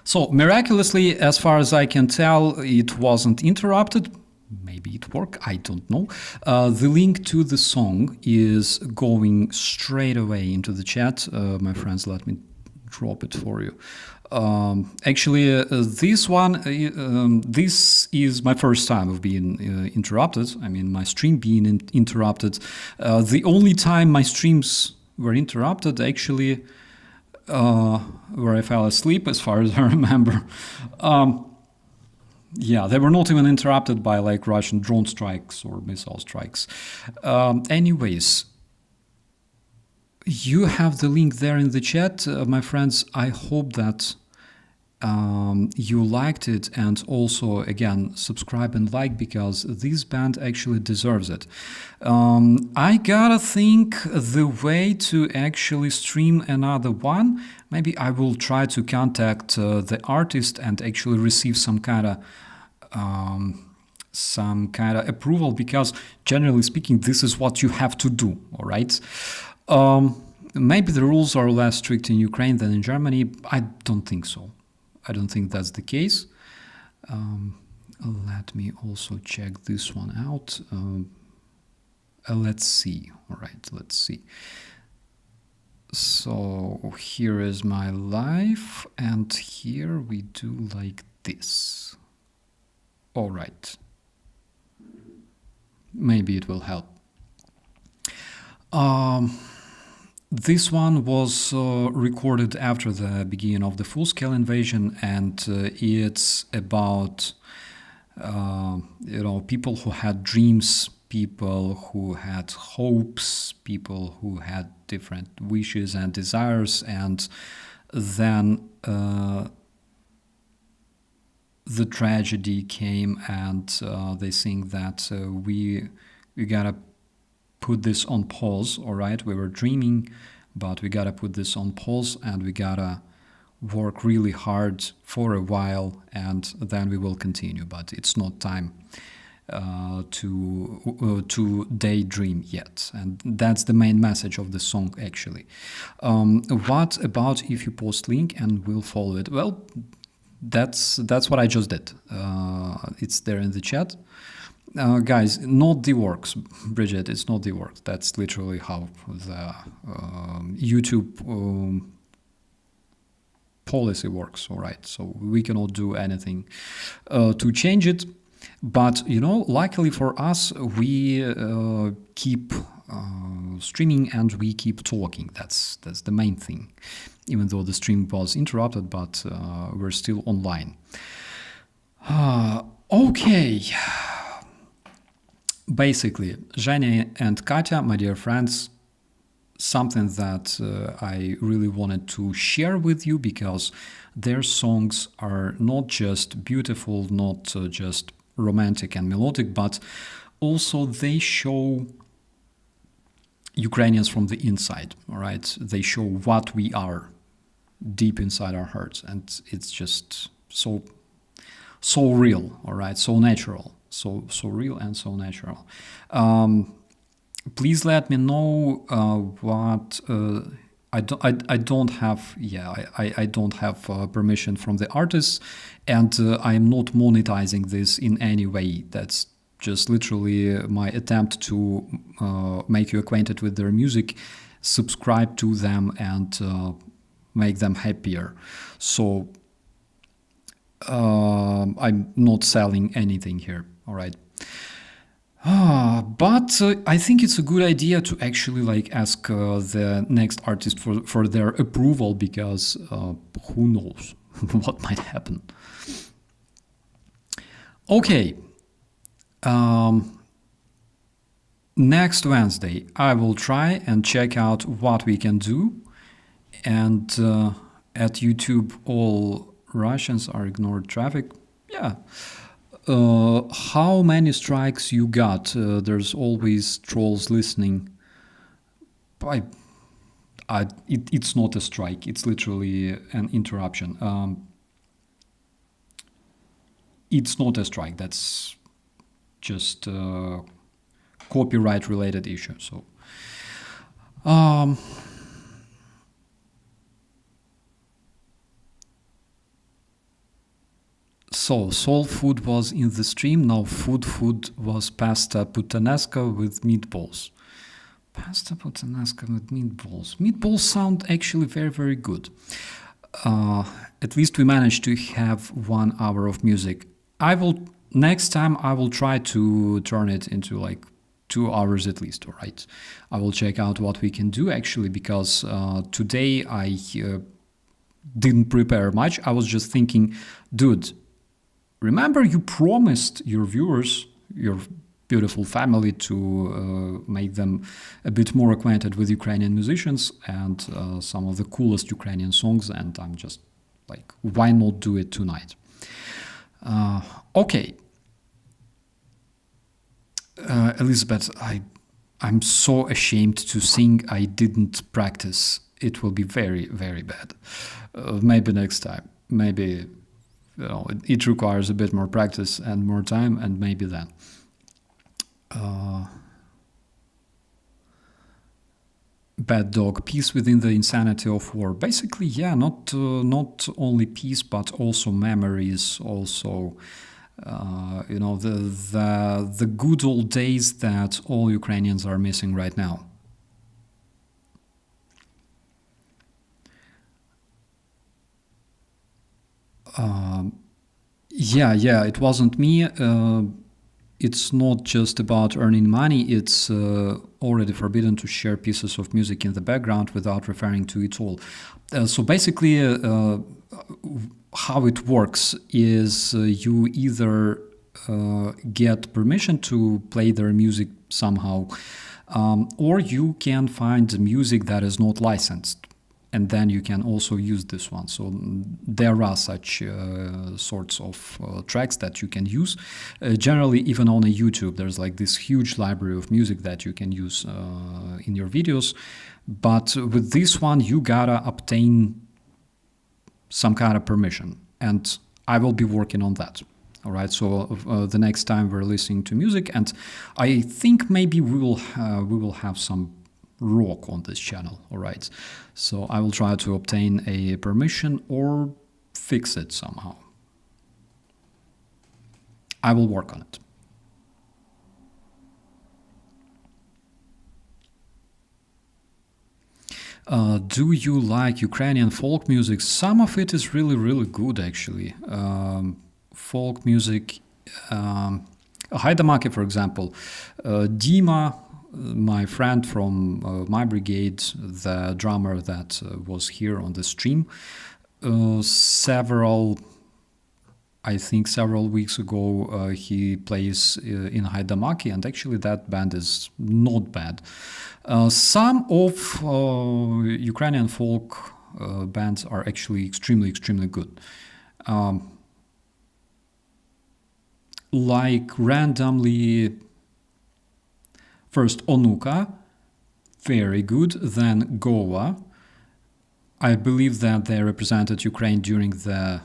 So, miraculously, as far as I can tell, it wasn't interrupted. Maybe it worked, I don't know. The link to the song is going straight away into the chat. My friends, let me drop it for you. Actually, this one, this is my first time of being interrupted. I mean, my stream being interrupted. The only time my streams were interrupted, actually, where I fell asleep, as far as I remember. Yeah, they were not even interrupted by like Russian drone strikes or missile strikes. Anyways, you have the link there in the chat, my friends. I hope that you liked it, and also again subscribe and like, because this band actually deserves it. I gotta think the way to actually stream another one. Maybe I will try to contact the artist and actually receive some kind of approval, because generally speaking, this is what you have to do. All right. Maybe the rules are less strict in Ukraine than in Germany. I don't think so. I don't think that's the case. Let me also check this one out. Let's see. All right, let's see. So here is my live, and here we do like this. All right. Maybe it will help. This one was recorded after the beginning of the full-scale invasion, and it's about people who had dreams, people who had hopes, people who had different wishes and desires, and then the tragedy came, and they think that we gotta put this on pause. All right, we were dreaming, but we gotta put this on pause, and we gotta work really hard for a while, and then we will continue. But it's not time to daydream yet, and that's the main message of the song actually. What about if you post link and we'll follow it? Well, that's what I just did. It's there in the chat. Guys, not the works, Bridget, it's not the works. That's literally how the YouTube policy works, all right? So we cannot do anything to change it. But, luckily for us, we keep streaming and we keep talking. That's the main thing. Even though the stream was interrupted, but we're still online. Okay. Basically, Zhenya and Katya, my dear friends, something that I really wanted to share with you, because their songs are not just beautiful, not just romantic and melodic, but also they show Ukrainians from the inside, all right? They show what we are deep inside our hearts, and it's just so real, all right? So natural, so real and so natural. Please let me know what I don't have. Yeah, I don't have permission from the artists, and I am not monetizing this in any way. That's just literally my attempt to make you acquainted with their music, subscribe to them, and make them happier. So I'm not selling anything here. All right. But I think it's a good idea to actually ask the next artist for their approval, because who knows what might happen. Okay. Next Wednesday, I will try and check out what we can do. And at YouTube, all Russians are ignored traffic. Yeah. How many strikes you got? There's always trolls listening. It's not a strike. It's literally an interruption. It's not a strike. That's just a copyright-related issue. So soul food was in the stream. Now food was pasta puttanesca with meatballs. Pasta puttanesca with meatballs. Meatballs sound actually very, very good. At least we managed to have 1 hour of music. Next time I will try to turn it into 2 hours at least, all right? I will check out what we can do actually, because today I didn't prepare much. I was just thinking, dude, remember you promised your viewers, your beautiful family, to make them a bit more acquainted with Ukrainian musicians and some of the coolest Ukrainian songs, and I'm just like, why not do it tonight? Okay. Elizabeth, I'm so ashamed to sing. I didn't practice. It will be very, very bad. Maybe next time. Maybe it requires a bit more practice and more time, and maybe then. Bad dog, peace within the insanity of war. Basically, yeah, not only peace, but also memories, also the good old days that all Ukrainians are missing right now. Yeah, it wasn't me. It's not just about earning money. It's already forbidden to share pieces of music in the background without referring to it all. So basically, how it works is you either get permission to play their music somehow, or you can find music that is not licensed, and then you can also use this one. So there are such sorts of tracks that you can use. Generally, even on a YouTube, there's like this huge library of music that you can use in your videos. But with this one, you gotta obtain some kind of permission, and I will be working on that. All right, so the next time we're listening to music, and I think maybe we will have some rock on this channel. All right, so I will try to obtain a permission or fix it somehow. I will work on it. Do you like Ukrainian folk music? Some of it is really, really good, actually. Folk music, HARMATA, for example. Dima, my friend from my brigade, the drummer that was here on the stream, several weeks ago, he plays in HARMATA, and actually that band is not bad. Some of Ukrainian folk bands are actually extremely good. Like randomly, first Onuka, very good, then Goa. I believe that they represented Ukraine during the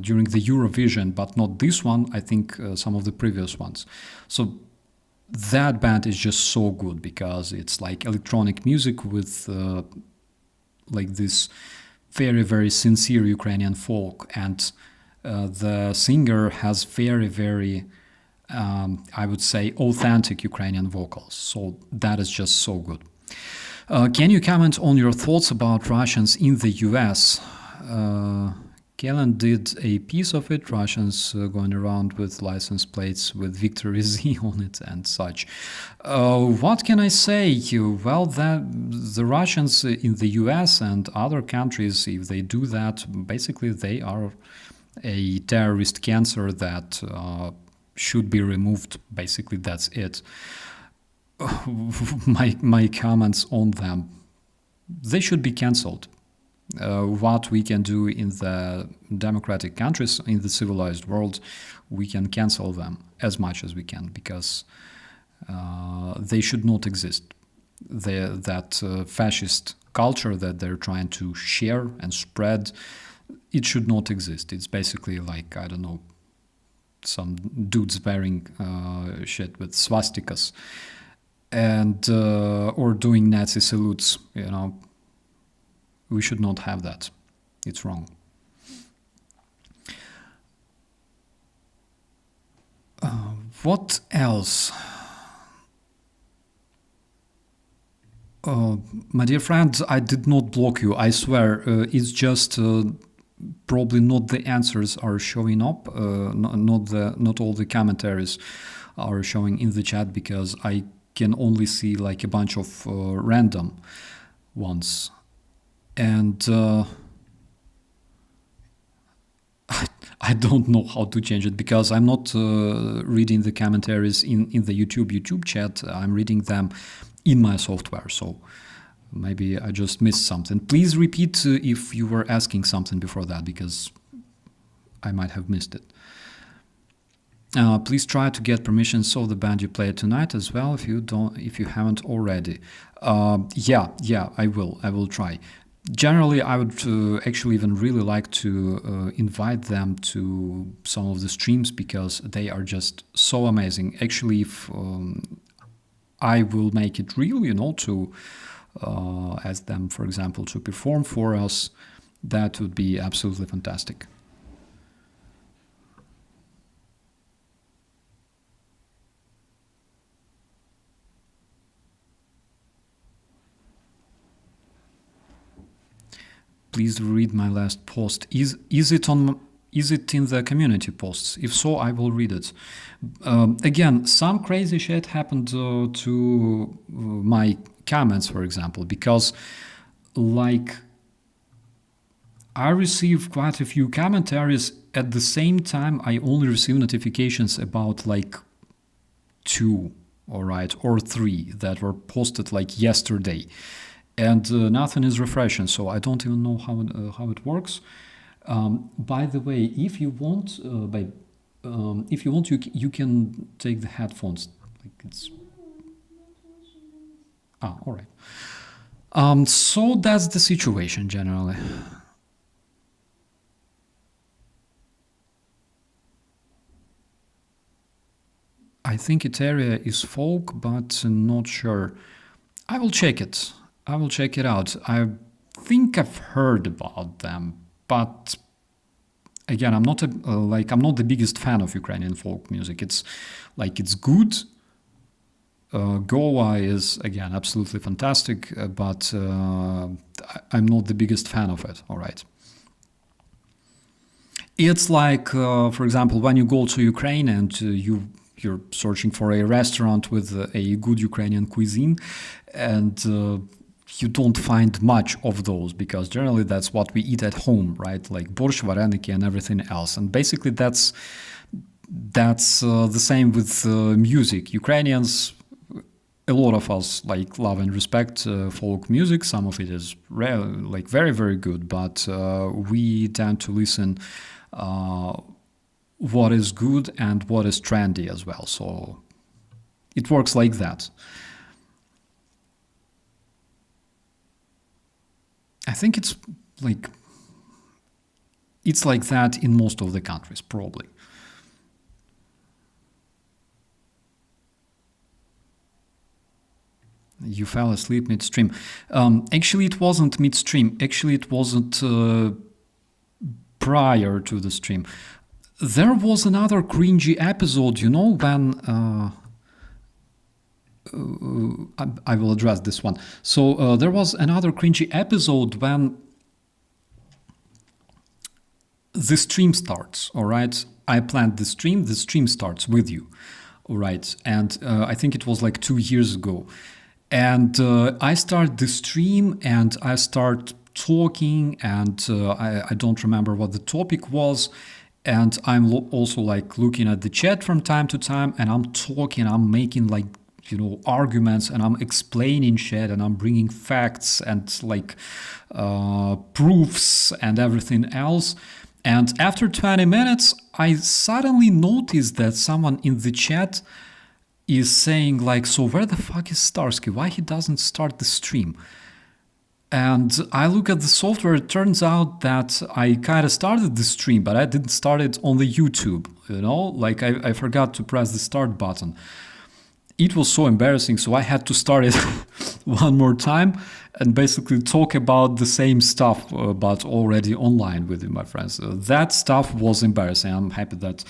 during the Eurovision, but not this one. I think some of the previous ones. So that band is just so good because it's like electronic music with like this very sincere Ukrainian folk, and the singer has very I would say authentic Ukrainian vocals. So that is just so good. Can you comment on your thoughts about Russians in the US? Kellen did a piece of it, Russians going around with license plates with Victory Z on it and such. What can I say? Well, the Russians in the US and other countries, if they do that, basically they are a terrorist cancer that should be removed. Basically, that's it. My comments on them, they should be cancelled. What we can do in the democratic countries, in the civilized world, we can cancel them as much as we can, because they should not exist. That fascist culture that they're trying to share and spread, it should not exist. It's basically like, I don't know, some dudes wearing shit with swastikas and or doing Nazi salutes, you know. We should not have that. It's wrong. What else? My dear friend, I did not block you, I swear. It's just probably not the answers are showing up, not all the commentaries are showing in the chat, because I can only see like a bunch of random ones. And I don't know how to change it, because I'm not reading the commentaries in the YouTube chat. I'm reading them in my software, so maybe I just missed something. Please repeat if you were asking something before that, because I might have missed it. Please try to get permissions of the band you play tonight as well, if you haven't already. Yeah, I will try. Generally, I would actually even really like to invite them to some of the streams, because they are just so amazing. Actually, if I will make it real, to ask them, for example, to perform for us, that would be absolutely fantastic. Please read my last post. Is it in the community posts? If so, I will read it. Again, some crazy shit happened to my comments, for example, because like I received quite a few commentaries. At the same time, I only received notifications about like 2, or 3 that were posted like yesterday. And nothing is refreshing, so I don't even know how it works. By the way, if you want, you can take the headphones. Like it's all right. So that's the situation generally. I think Eteria is folk, but not sure. I will check it. out. I think I've heard about them, but again, I'm not the biggest fan of Ukrainian folk music. It's good. Goa is again absolutely fantastic, but I'm not the biggest fan of it. All right. It's like, for example, when you go to Ukraine and you're searching for a restaurant with a good Ukrainian cuisine, and you don't find much of those, because generally that's what we eat at home, right? Like borscht, vareniki, and everything else. And basically that's the same with music. Ukrainians a lot of us like love and respect folk music. Some of it is like very, very good, but we tend to listen what is good and what is trendy as well. So it works like that. I think it's like that in most of the countries, probably. You fell asleep midstream. Actually, it wasn't midstream. Actually, it wasn't prior to the stream. There was another cringy episode, you know, when I will address this one. So there was another cringy episode when the stream starts, all right? I planned the stream starts with you, all right? And I think it was like 2 years ago. And I start the stream and I start talking, and I don't remember what the topic was. And I'm also like looking at the chat from time to time, and I'm talking, I'm making like, you know, arguments, and I'm explaining shit, and I'm bringing facts and like proofs and everything else. And after 20 minutes, I suddenly noticed that someone in the chat is saying like, so where the fuck is Starsky? Why he doesn't start the stream? And I look at the software, it turns out that I kind of started the stream, but I didn't start it on the YouTube, you know? Like I forgot to press the start button. It was so embarrassing, so I had to start it one more time and basically talk about the same stuff, but already online with my friends. That stuff was embarrassing. I'm happy that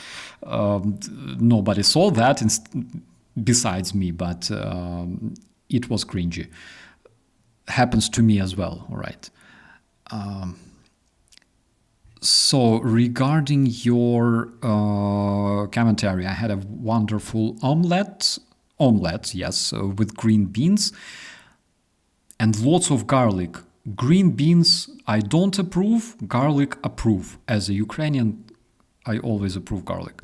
nobody saw that besides me, but it was cringy. Happens to me as well, all right. So regarding your commentary, I had a wonderful omelette, yes, with green beans and lots of garlic. Green beans, I don't approve. Garlic, approve. As a Ukrainian, I always approve garlic.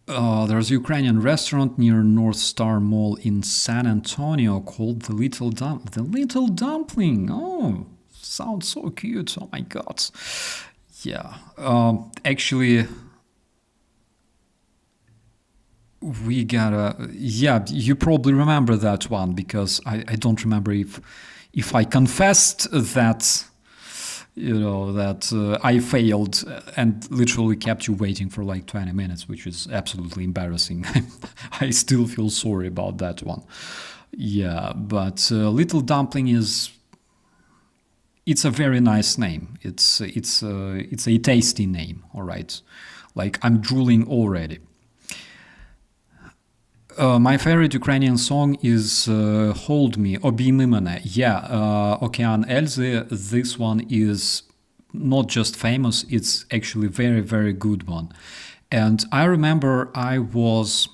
There's a Ukrainian restaurant near North Star Mall in San Antonio called The Little Dumpling. Oh, sounds so cute. Oh my God. Yeah. Actually, we gotta... Yeah, you probably remember that one, because I don't remember if I confessed that... You know, that I failed and literally kept you waiting for like 20 minutes, which is absolutely embarrassing. I still feel sorry about that one. Yeah, but Little Dumpling it's a very nice name. It's a tasty name, all right? Like, I'm drooling already. My favorite Ukrainian song is Hold Me, Obійми мене. Yeah, Okean Elzy, this one is not just famous, it's actually very, very good one. And I remember I was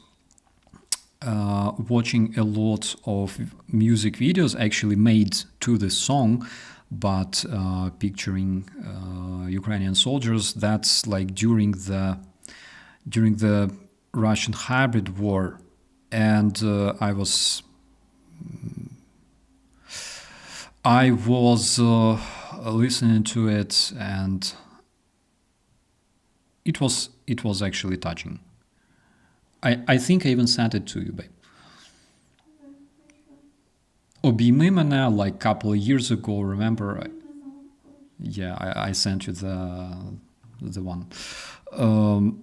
watching a lot of music videos actually made to this song, but picturing Ukrainian soldiers. That's like during the Russian hybrid war. And I was listening to it, and it was actually touching. I think I even sent it to you, babe. Obійми мене, like a couple of years ago, remember? I sent you the one.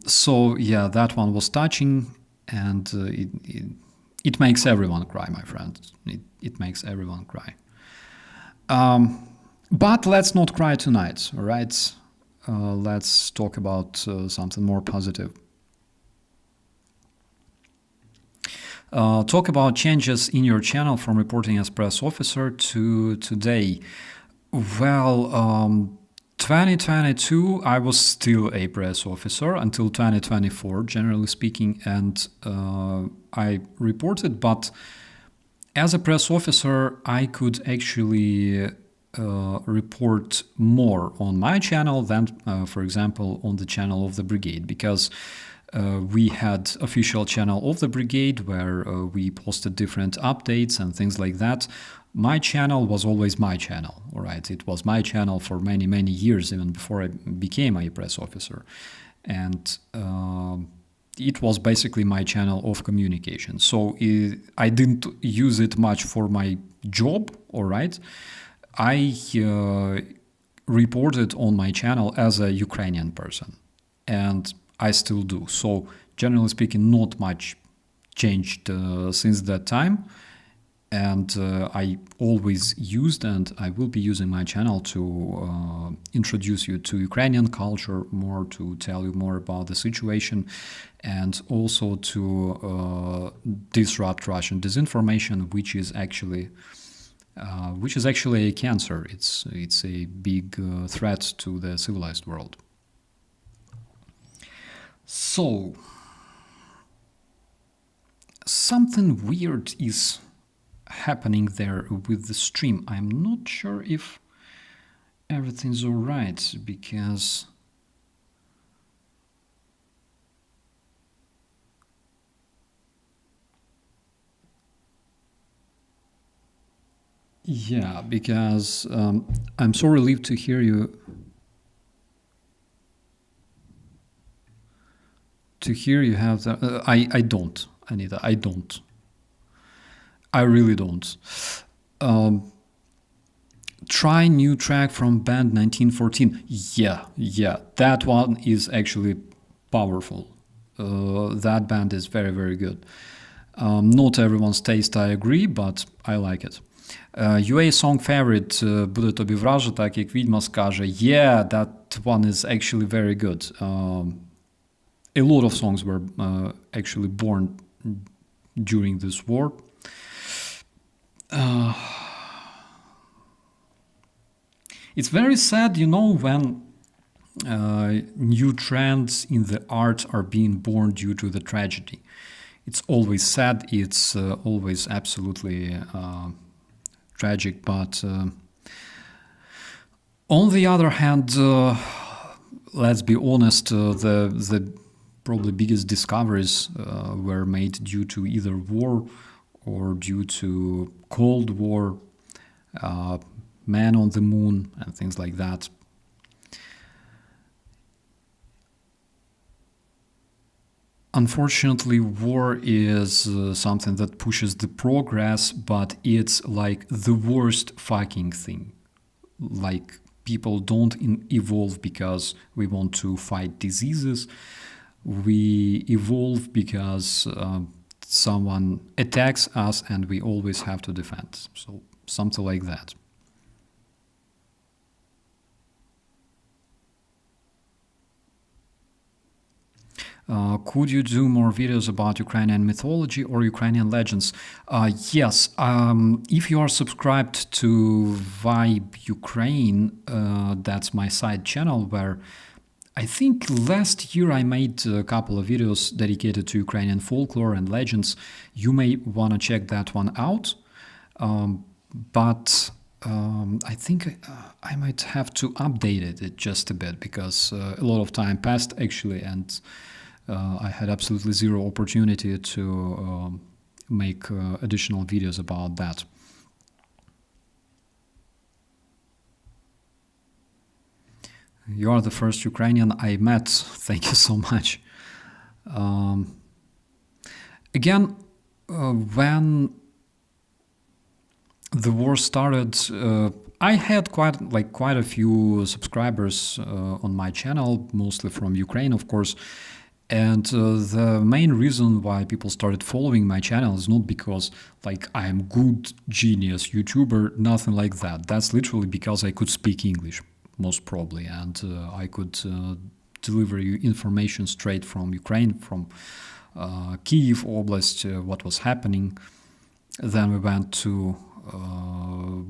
So yeah, that one was touching. And it makes everyone cry, my friend. It makes everyone cry. But let's not cry tonight, all right? Let's talk about something more positive. Talk about changes in your channel from reporting as press officer to today. Well, 2022, I was still a press officer until 2024, generally speaking, and I reported, but as a press officer, I could actually report more on my channel than, for example, on the channel of the brigade, because We had official channel of the brigade where we posted different updates and things like that. My channel was always my channel, all right? It was my channel for many, many years, even before I became a press officer. And it was basically my channel of communication. So I didn't use it much for my job, all right? I reported on my channel as a Ukrainian person, and I still do. So generally speaking, not much changed since that time. And I always used, and I will be using my channel to introduce you to Ukrainian culture more, to tell you more about the situation, and also to disrupt Russian disinformation, which is actually a cancer. It's a big threat to the civilized world. So something weird is happening there with the stream. I'm not sure if everything's all right, because I'm so relieved to hear you. To hear you have that. I don't, Anita. I don't. I really don't. Try new track from band 1914. Yeah, that one is actually powerful. That band is very, very good. Not everyone's taste, I agree, but I like it. UA song favorite буде тобі враже, так як відьма скаже. Yeah, that one is actually very good. A lot of songs were actually born during this war. It's very sad, when new trends in the art are being born due to the tragedy. It's always sad, it's always absolutely tragic, but on the other hand, let's be honest, the probably biggest discoveries were made due to either war or due to Cold War, man on the moon, and things like that. Unfortunately, war is something that pushes the progress, but it's like the worst fucking thing. Like, people don't evolve because we want to fight diseases. We evolve because someone attacks us and we always have to defend. So something like that. Could you do more videos about Ukrainian mythology or Ukrainian legends? Yes. If you are subscribed to Vibe Ukraine, that's my side channel where I think last year I made a couple of videos dedicated to Ukrainian folklore and legends. You may want to check that one out. But I think I might have to update it just a bit because a lot of time passed actually, and I had absolutely zero opportunity to make additional videos about that. You are the first Ukrainian I met. Thank you so much. Again, when the war started, I had quite a few subscribers on my channel, mostly from Ukraine, of course. And the main reason why people started following my channel is not because I'm good genius YouTuber, nothing like that. That's literally because I could speak English, most probably, and I could deliver you information straight from Ukraine, from Kyiv Oblast, what was happening. Then we went to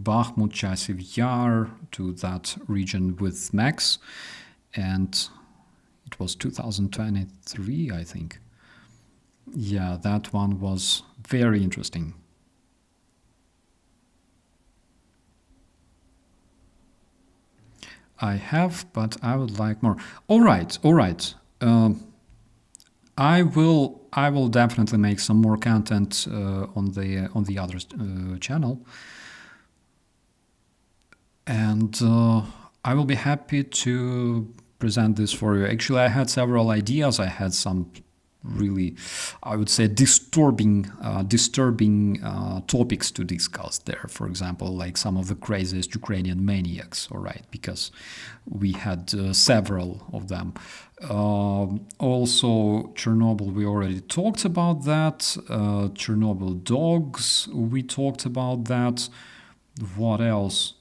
Bakhmut, Chasiv Yar, to that region with Max, and it was 2023, I think. Yeah, that one was very interesting. I have, but I would like more. All right. I will definitely make some more content on the other channel, and I will be happy to present this for you. Actually, I had several ideas. I had some really, I would say, disturbing topics to discuss there. For example, like some of the craziest Ukrainian maniacs, all right, because we had several of them. Also, Chernobyl, we already talked about that. Chernobyl dogs, we talked about that. What else?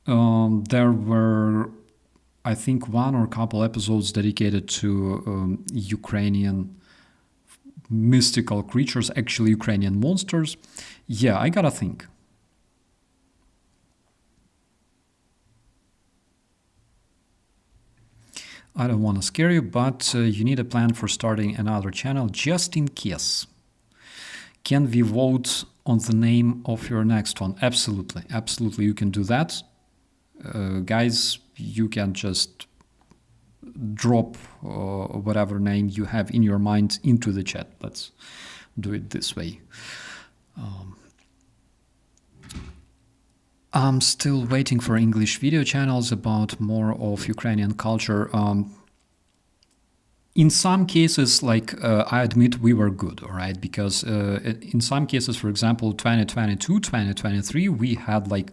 There were, I think, one or a couple episodes dedicated to Ukrainian mystical creatures, actually Ukrainian monsters. Yeah, I gotta think. I don't want to scare you, but you need a plan for starting another channel just in case. Can we vote on the name of your next one? Absolutely, absolutely, you can do that. Guys, you can just drop whatever name you have in your mind into the chat. Let's do it this way. I'm still waiting for English video channels about more of Ukrainian culture. In some cases, like I admit, we were good, all right? Because in some cases, for example, 2022, 2023, we had like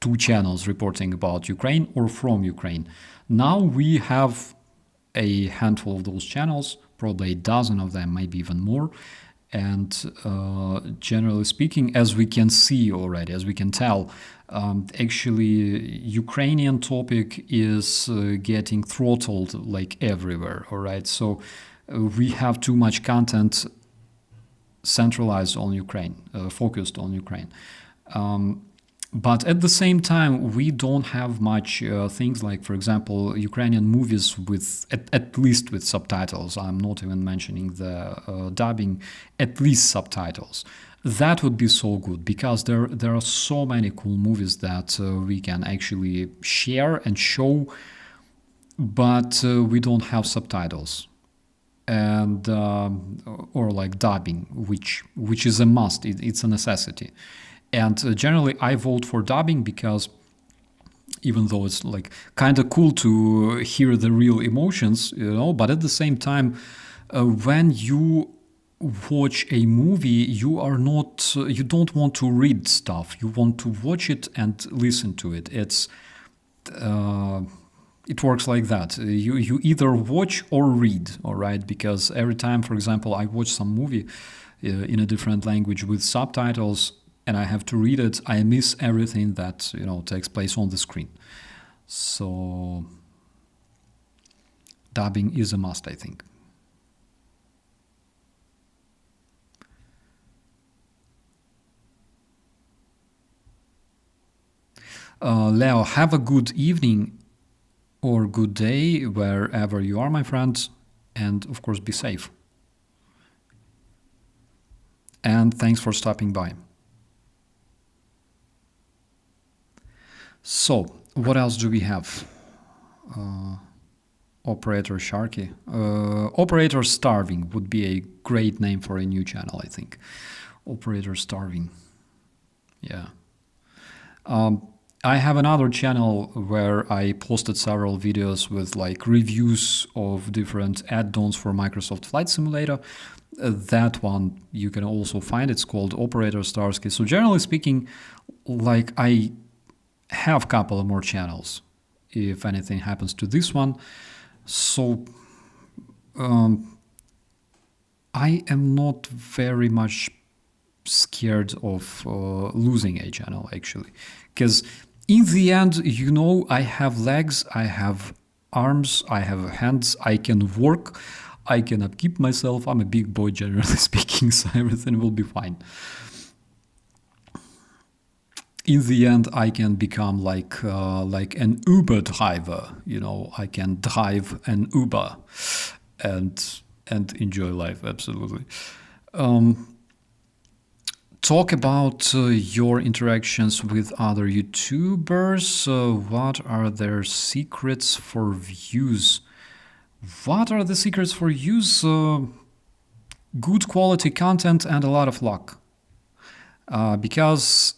2 channels reporting about Ukraine or from Ukraine. Now we have a handful of those channels, probably a dozen of them, maybe even more. And generally speaking, as we can see already, as we can tell, actually Ukrainian topic is getting throttled like everywhere, all right? So we have too much content centralized on Ukraine, focused on Ukraine. But at the same time, we don't have much things like, for example, Ukrainian movies with, at least with subtitles. I'm not even mentioning the dubbing, at least subtitles. That would be so good because there are so many cool movies that we can actually share and show, but we don't have subtitles. And or like dubbing, which is a must. It's a necessity. And generally, I vote for dubbing because even though it's like kind of cool to hear the real emotions, you know, but at the same time, when you watch a movie, you don't want to read stuff. You want to watch it and listen to it. It works like that. You either watch or read, all right? Because every time, for example, I watch some movie in a different language with subtitles, and I have to read it, I miss everything that, you know, takes place on the screen. So dubbing is a must, I think. Leo, have a good evening or good day wherever you are, my friend, and of course be safe. And thanks for stopping by. So, what else do we have? Operator Sharky. Operator Starving would be a great name for a new channel, I think. Operator Starving. Yeah. I have another channel where I posted several videos with like reviews of different add-ons for Microsoft Flight Simulator. That one you can also find. It's called operator.starsky. So generally speaking, like I have a couple of more channels if anything happens to this one. So I am not very much scared of losing a channel, actually, because in the end, you know, I have legs, I have arms, I have hands, I can work, I can upkeep myself. I'm a big boy, generally speaking, so everything will be fine. In the end, I can become like an Uber driver. You know, I can drive an Uber and enjoy life. Absolutely. Talk about your interactions with other YouTubers. What are their secrets for views? What are the secrets for use? Good quality content and a lot of luck. Because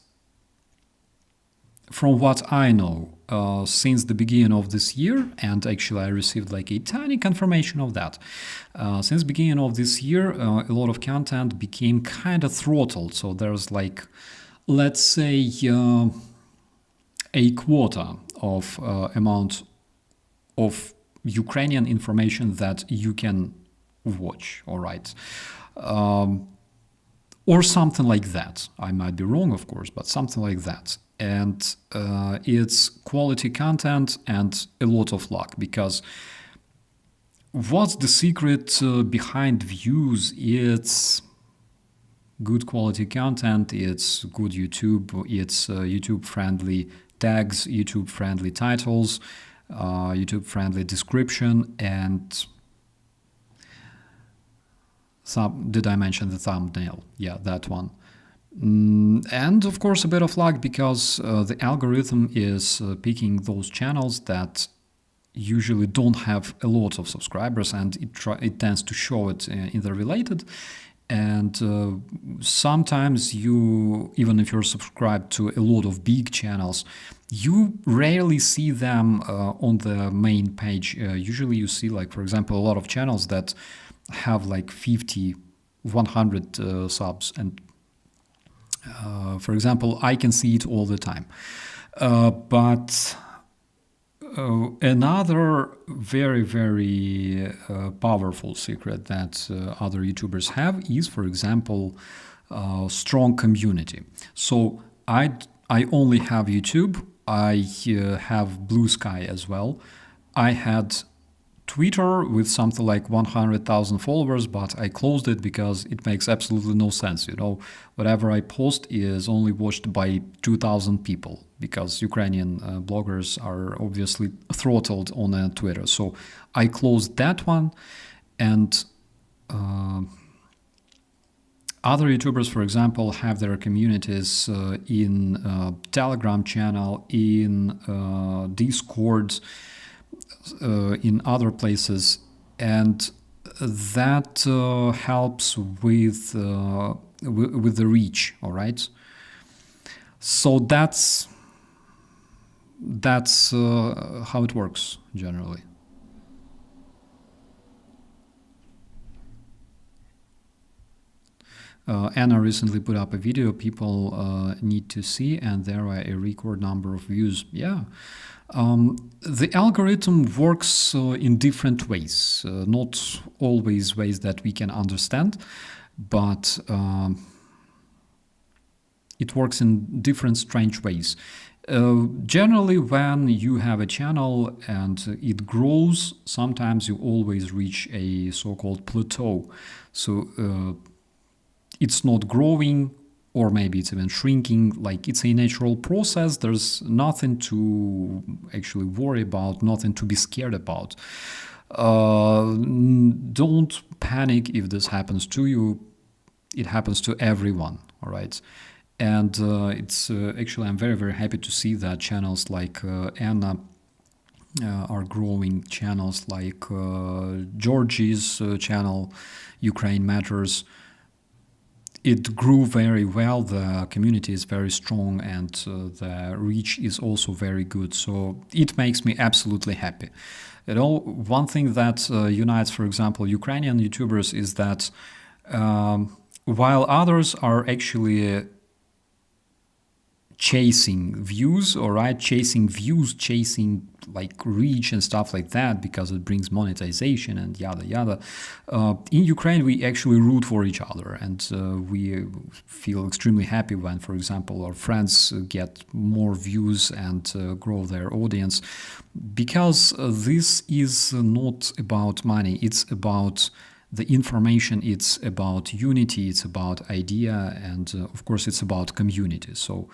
from what I know, since the beginning of this year, and actually I received like a tiny confirmation of that, since the beginning of this year, a lot of content became kind of throttled. So there's like, let's say, a quota of amount of Ukrainian information that you can watch, all right? Or something like that. I might be wrong, of course, but something like that. And it's quality content and a lot of luck, because what's the secret behind views? It's good quality content, it's good YouTube, it's YouTube-friendly tags, YouTube-friendly titles, YouTube-friendly description, and did I mention the thumbnail? Yeah, that one. And of course a bit of luck, because the algorithm is picking those channels that usually don't have a lot of subscribers, and it tends to show it in the related. And sometimes you, even if you're subscribed to a lot of big channels, you rarely see them on the main page. Usually you see, like, for example, a lot of channels that have like 50, 100 subs, and for example, I can see it all the time. But another very, very powerful secret that other YouTubers have is, for example, strong community. So I only have YouTube. I have Blue Sky as well. I had Twitter with something like 100,000 followers, but I closed it because it makes absolutely no sense. You know, whatever I post is only watched by 2,000 people, because Ukrainian bloggers are obviously throttled on Twitter. So I closed that one. And other YouTubers, for example, have their communities in Telegram channel, in Discord, in other places, and that helps with the reach. All right, so that's how it works generally. Anna recently put up a video people need to see, and there are a record number of views. Yeah. The algorithm works in different ways, not always ways that we can understand, but it works in different strange ways. Generally, when you have a channel and it grows, sometimes you always reach a so-called plateau. So it's not growing, or maybe it's even shrinking. Like, it's a natural process. There's nothing to actually worry about, nothing to be scared about. Don't panic if this happens to you. It happens to everyone, all right? And it's actually, I'm very, very happy to see that channels like Anna are growing, channels like Georgie's channel, Ukraine Matters. It grew very well, the community is very strong, and the reach is also very good. So it makes me absolutely happy. You know, one thing that unites, for example, Ukrainian YouTubers is that while others are actually chasing views, all right, chasing like reach and stuff like that, because it brings monetization and yada yada. In Ukraine, we actually root for each other, and we feel extremely happy when, for example, our friends get more views and grow their audience, because this is not about money. It's about the information, it's about unity, it's about idea, and of course it's about community. So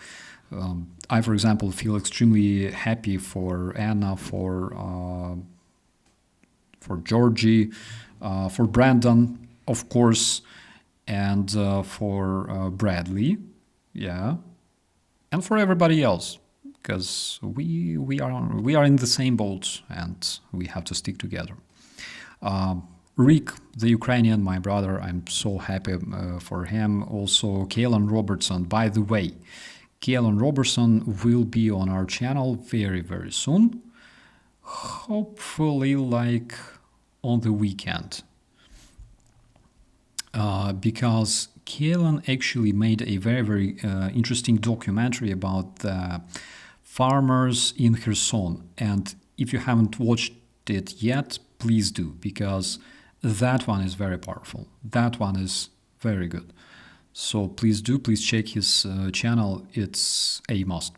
I, for example, feel extremely happy for Anna, for Georgie, for Brandon, of course, and for Bradley, yeah, and for everybody else, because we are in the same boat and we have to stick together. Rick, the Ukrainian, my brother, I'm so happy for him. Also, Kalen Robertson. By the way, Kalen Robertson will be on our channel very, very soon. Hopefully, like on the weekend. Because Kalen actually made a very, very interesting documentary about the farmers in Kherson. And if you haven't watched it yet, please do, because that one is very powerful. That one is very good. So please check his channel. It's a must.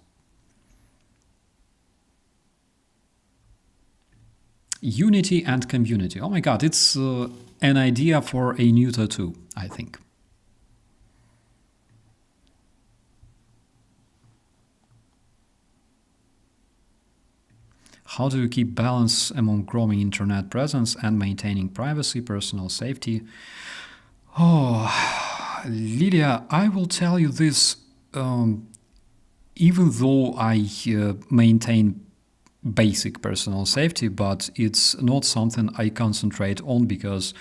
Unity and community. Oh my God, it's an idea for a new tattoo, I think. How do you keep balance among growing internet presence and maintaining privacy, personal safety? Oh, Lydia, I will tell you this. Even though I maintain basic personal safety, but it's not something I concentrate on because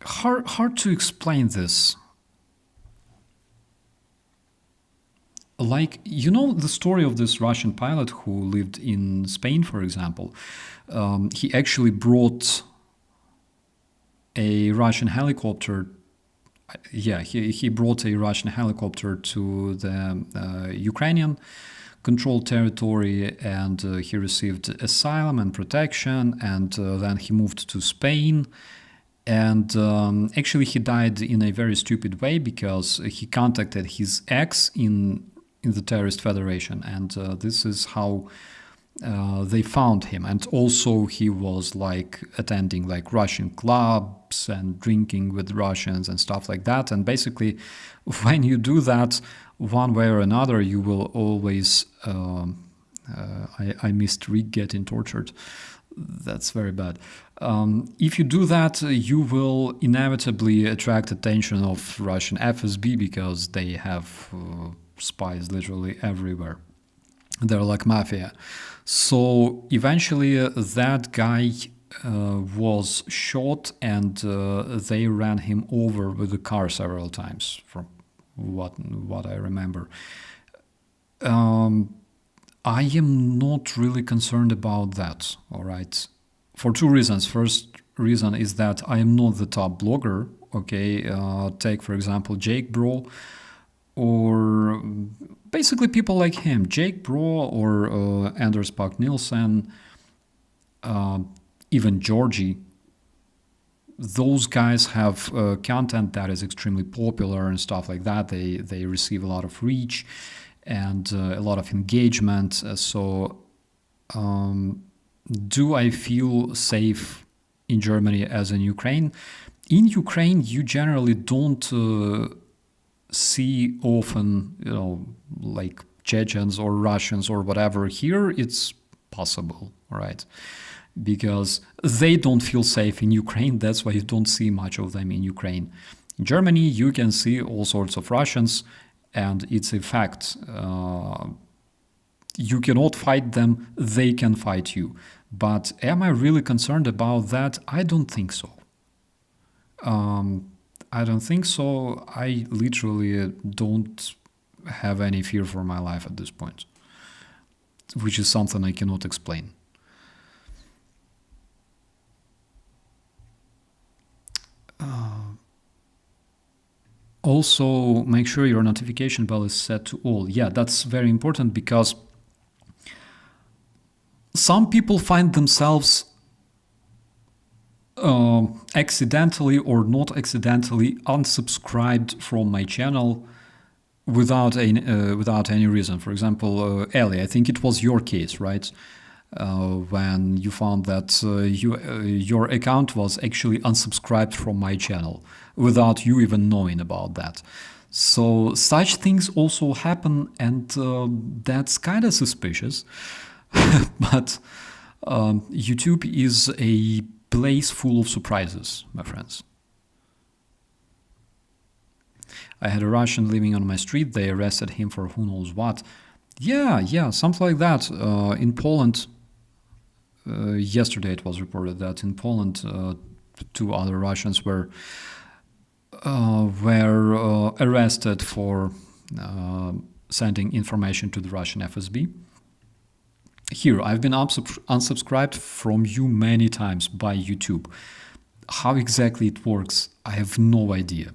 hard to explain this. Like, you know the story of this Russian pilot who lived in Spain, for example. He actually brought a Russian helicopter. Yeah, he brought a Russian helicopter to the Ukrainian controlled territory, and he received asylum and protection, and then he moved to Spain. And actually, he died in a very stupid way because he contacted his ex in the terrorist federation, and this is how they found him. And also he was like attending like Russian clubs and drinking with Russians and stuff like that. And basically, when you do that, one way or another, you will always I missed Rick getting tortured. That's very bad. If you do that, you will inevitably attract attention of Russian FSB because they have spies literally everywhere. They're like mafia. So eventually that guy was shot, and they ran him over with a car several times, from what I remember. I am not really concerned about that, all right? For two reasons. First reason is that I am not the top blogger, okay? Take, for example, Jake Bro, or basically people like him, Jake Bro or Anders Pak Nielsen, even Georgie. Those guys have content that is extremely popular and stuff like that. They receive a lot of reach and a lot of engagement. So do I feel safe in Germany as in Ukraine? In Ukraine, you generally don't see often, like Chechens or Russians or whatever. Here it's possible, right? Because they don't feel safe in Ukraine. That's why you don't see much of them in Ukraine. In Germany, you can see all sorts of Russians, and it's a fact. You cannot fight them, they can fight you. But am I really concerned about that? I don't think so. I don't think so. I literally don't have any fear for my life at this point, which is something I cannot explain. Also, make sure your notification bell is set to all. Yeah, that's very important because some people find themselves accidentally or not accidentally unsubscribed from my channel without any reason. For example, Ellie, I think it was your case, right? When you found that your account was actually unsubscribed from my channel without you even knowing about that. So such things also happen, and that's kind of suspicious. But YouTube is a place full of surprises, my friends. I had a Russian living on my street. They arrested him for who knows what. Yeah, something like that. In Poland, yesterday it was reported that in Poland, 2 other Russians were arrested for sending information to the Russian FSB. Here, I've been unsubscribed from you many times by YouTube. How exactly it works, I have no idea.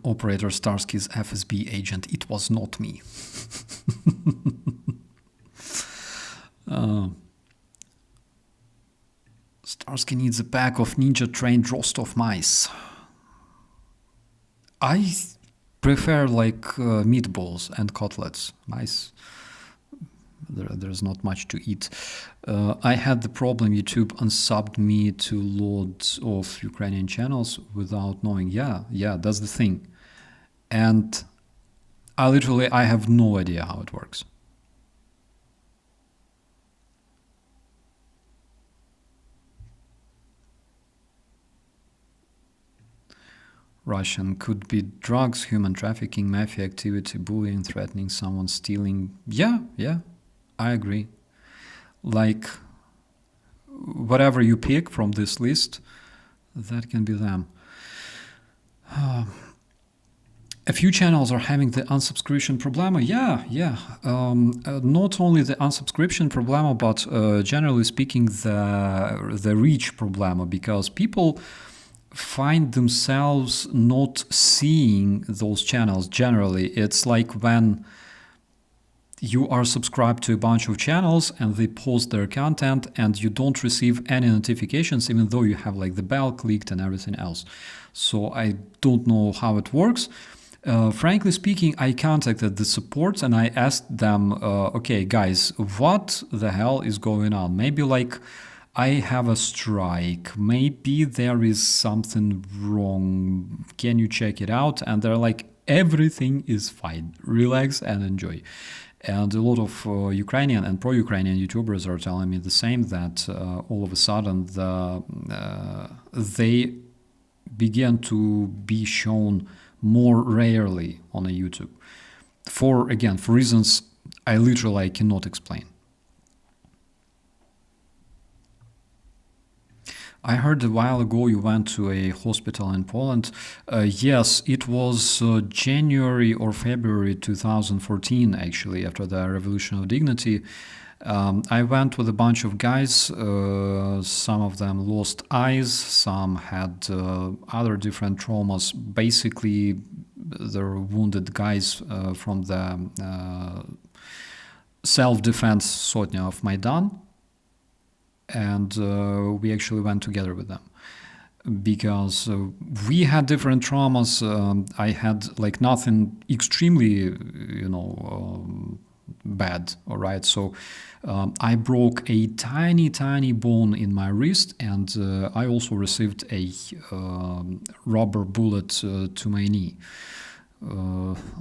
Operator Starsky's FSB agent. It was not me. Starsky needs a pack of ninja-trained Rostov mice. I prefer like meatballs and cutlets. Mice, there's not much to eat. I had the problem YouTube unsubbed me to loads of Ukrainian channels without knowing. Yeah, that's the thing. And I have no idea how it works. Russian could be drugs, human trafficking, mafia activity, bullying, threatening someone, stealing. Yeah, I agree. Like, whatever you pick from this list, that can be them. A few channels are having the unsubscription problem. Yeah. Not only the unsubscription problem, but generally speaking, the reach problem, because people find themselves not seeing those channels generally. It's like when you are subscribed to a bunch of channels and they post their content and you don't receive any notifications, even though you have like the bell clicked and everything else. So I don't know how it works. Frankly speaking, I contacted the support and I asked them, okay, guys, what the hell is going on? Maybe like I have a strike. Maybe there is something wrong. Can you check it out? And they're like, everything is fine. Relax and enjoy. And a lot of Ukrainian and pro-Ukrainian YouTubers are telling me the same, that all of a sudden they began to be shown more rarely on a YouTube. For reasons I literally cannot explain. I heard a while ago you went to a hospital in Poland. Yes, it was January or February 2014, actually, after the Revolution of Dignity. I went with a bunch of guys. Some of them lost eyes, some had other different traumas. Basically, they're wounded guys from the self-defense Sotnya of Maidan. And we actually went together with them because we had different traumas. I had like nothing extremely, bad. All right. So I broke a tiny bone in my wrist, and I also received a rubber bullet to my knee.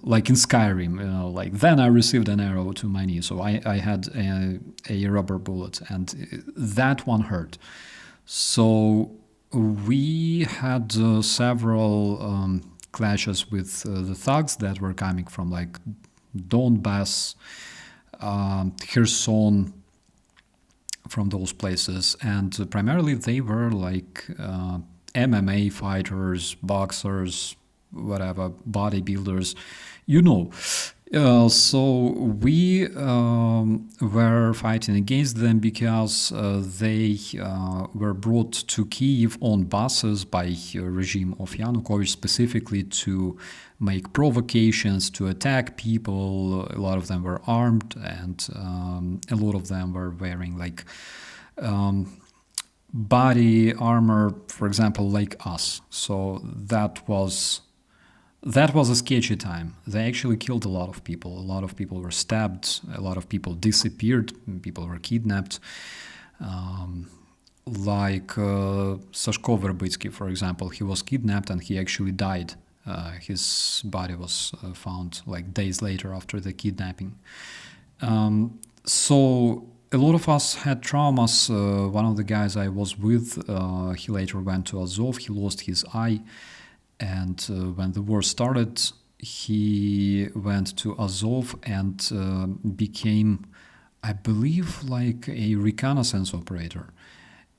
Like in Skyrim, like then I received an arrow to my knee. So I had a rubber bullet, and that one hurt. So we had several clashes with the thugs that were coming from like Donbass, Kherson, from those places. And primarily they were like MMA fighters, boxers, whatever, bodybuilders, so we were fighting against them because they were brought to Kyiv on buses by regime of Yanukovych, specifically to make provocations, to attack people. A lot of them were armed, and a lot of them were wearing like body armor, for example, like us. So that was a sketchy time. They actually killed a lot of people. A lot of people were stabbed. A lot of people disappeared. People were kidnapped. Like Sashko Verbitsky, for example, he was kidnapped and he actually died. His body was found like days later after the kidnapping. So a lot of us had traumas. One of the guys I was with, he later went to Azov. He lost his eye. And when the war started, he went to Azov and became, I believe, like a reconnaissance operator.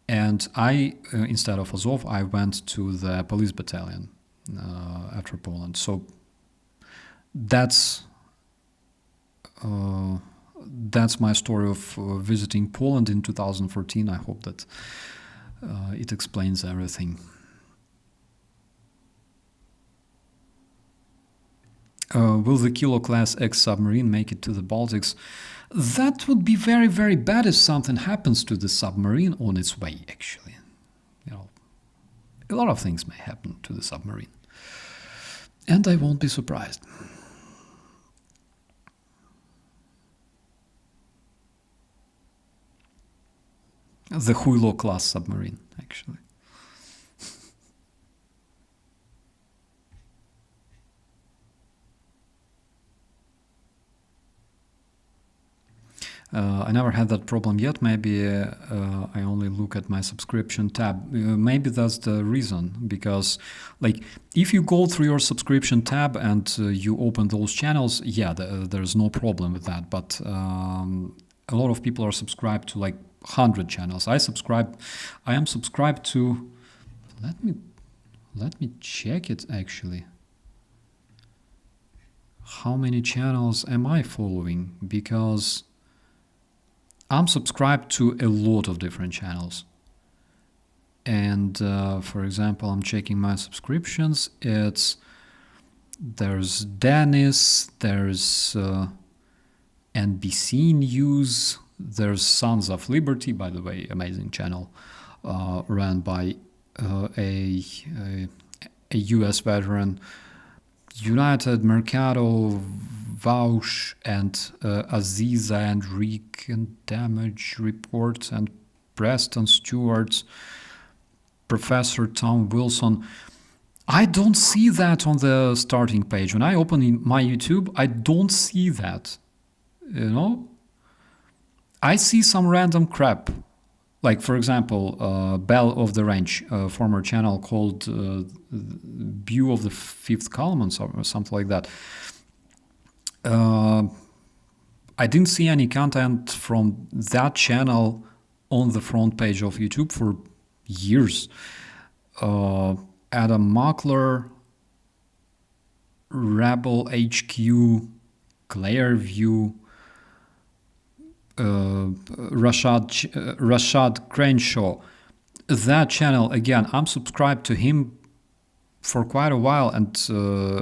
And I, instead of Azov, I went to the police battalion after Poland. So that's my story of visiting Poland in 2014. I hope that it explains everything. Will the Kilo Class X submarine make it to the Baltics? That would be very, very bad if something happens to the submarine on its way, actually. A lot of things may happen to the submarine. And I won't be surprised. The Huilo class submarine, actually. I never had that problem yet. Maybe I only look at my subscription tab. Maybe that's the reason, because like if you go through your subscription tab and you open those channels, yeah, there's no problem with that. But a lot of people are subscribed to like 100 channels. I am subscribed to, let me check it actually. How many channels am I following? Because I'm subscribed to a lot of different channels. And for example, I'm checking my subscriptions. There's Dennis, there's NBC News, there's Sons of Liberty, by the way, amazing channel, run by a US veteran. United, Mercado, Vaush, and Aziza and Rick, and Damage Reports, and Preston Stewart, Professor Tom Wilson. I don't see that on the starting page. When I open my YouTube, I don't see that. I see some random crap. Like, for example, Bell of the Range, a former channel called View of the Fifth Column or something like that. I didn't see any content from that channel on the front page of YouTube for years. Adam Mockler, Rebel HQ, Clairview, Rashad Crenshaw. That channel, again, I'm subscribed to him for quite a while, and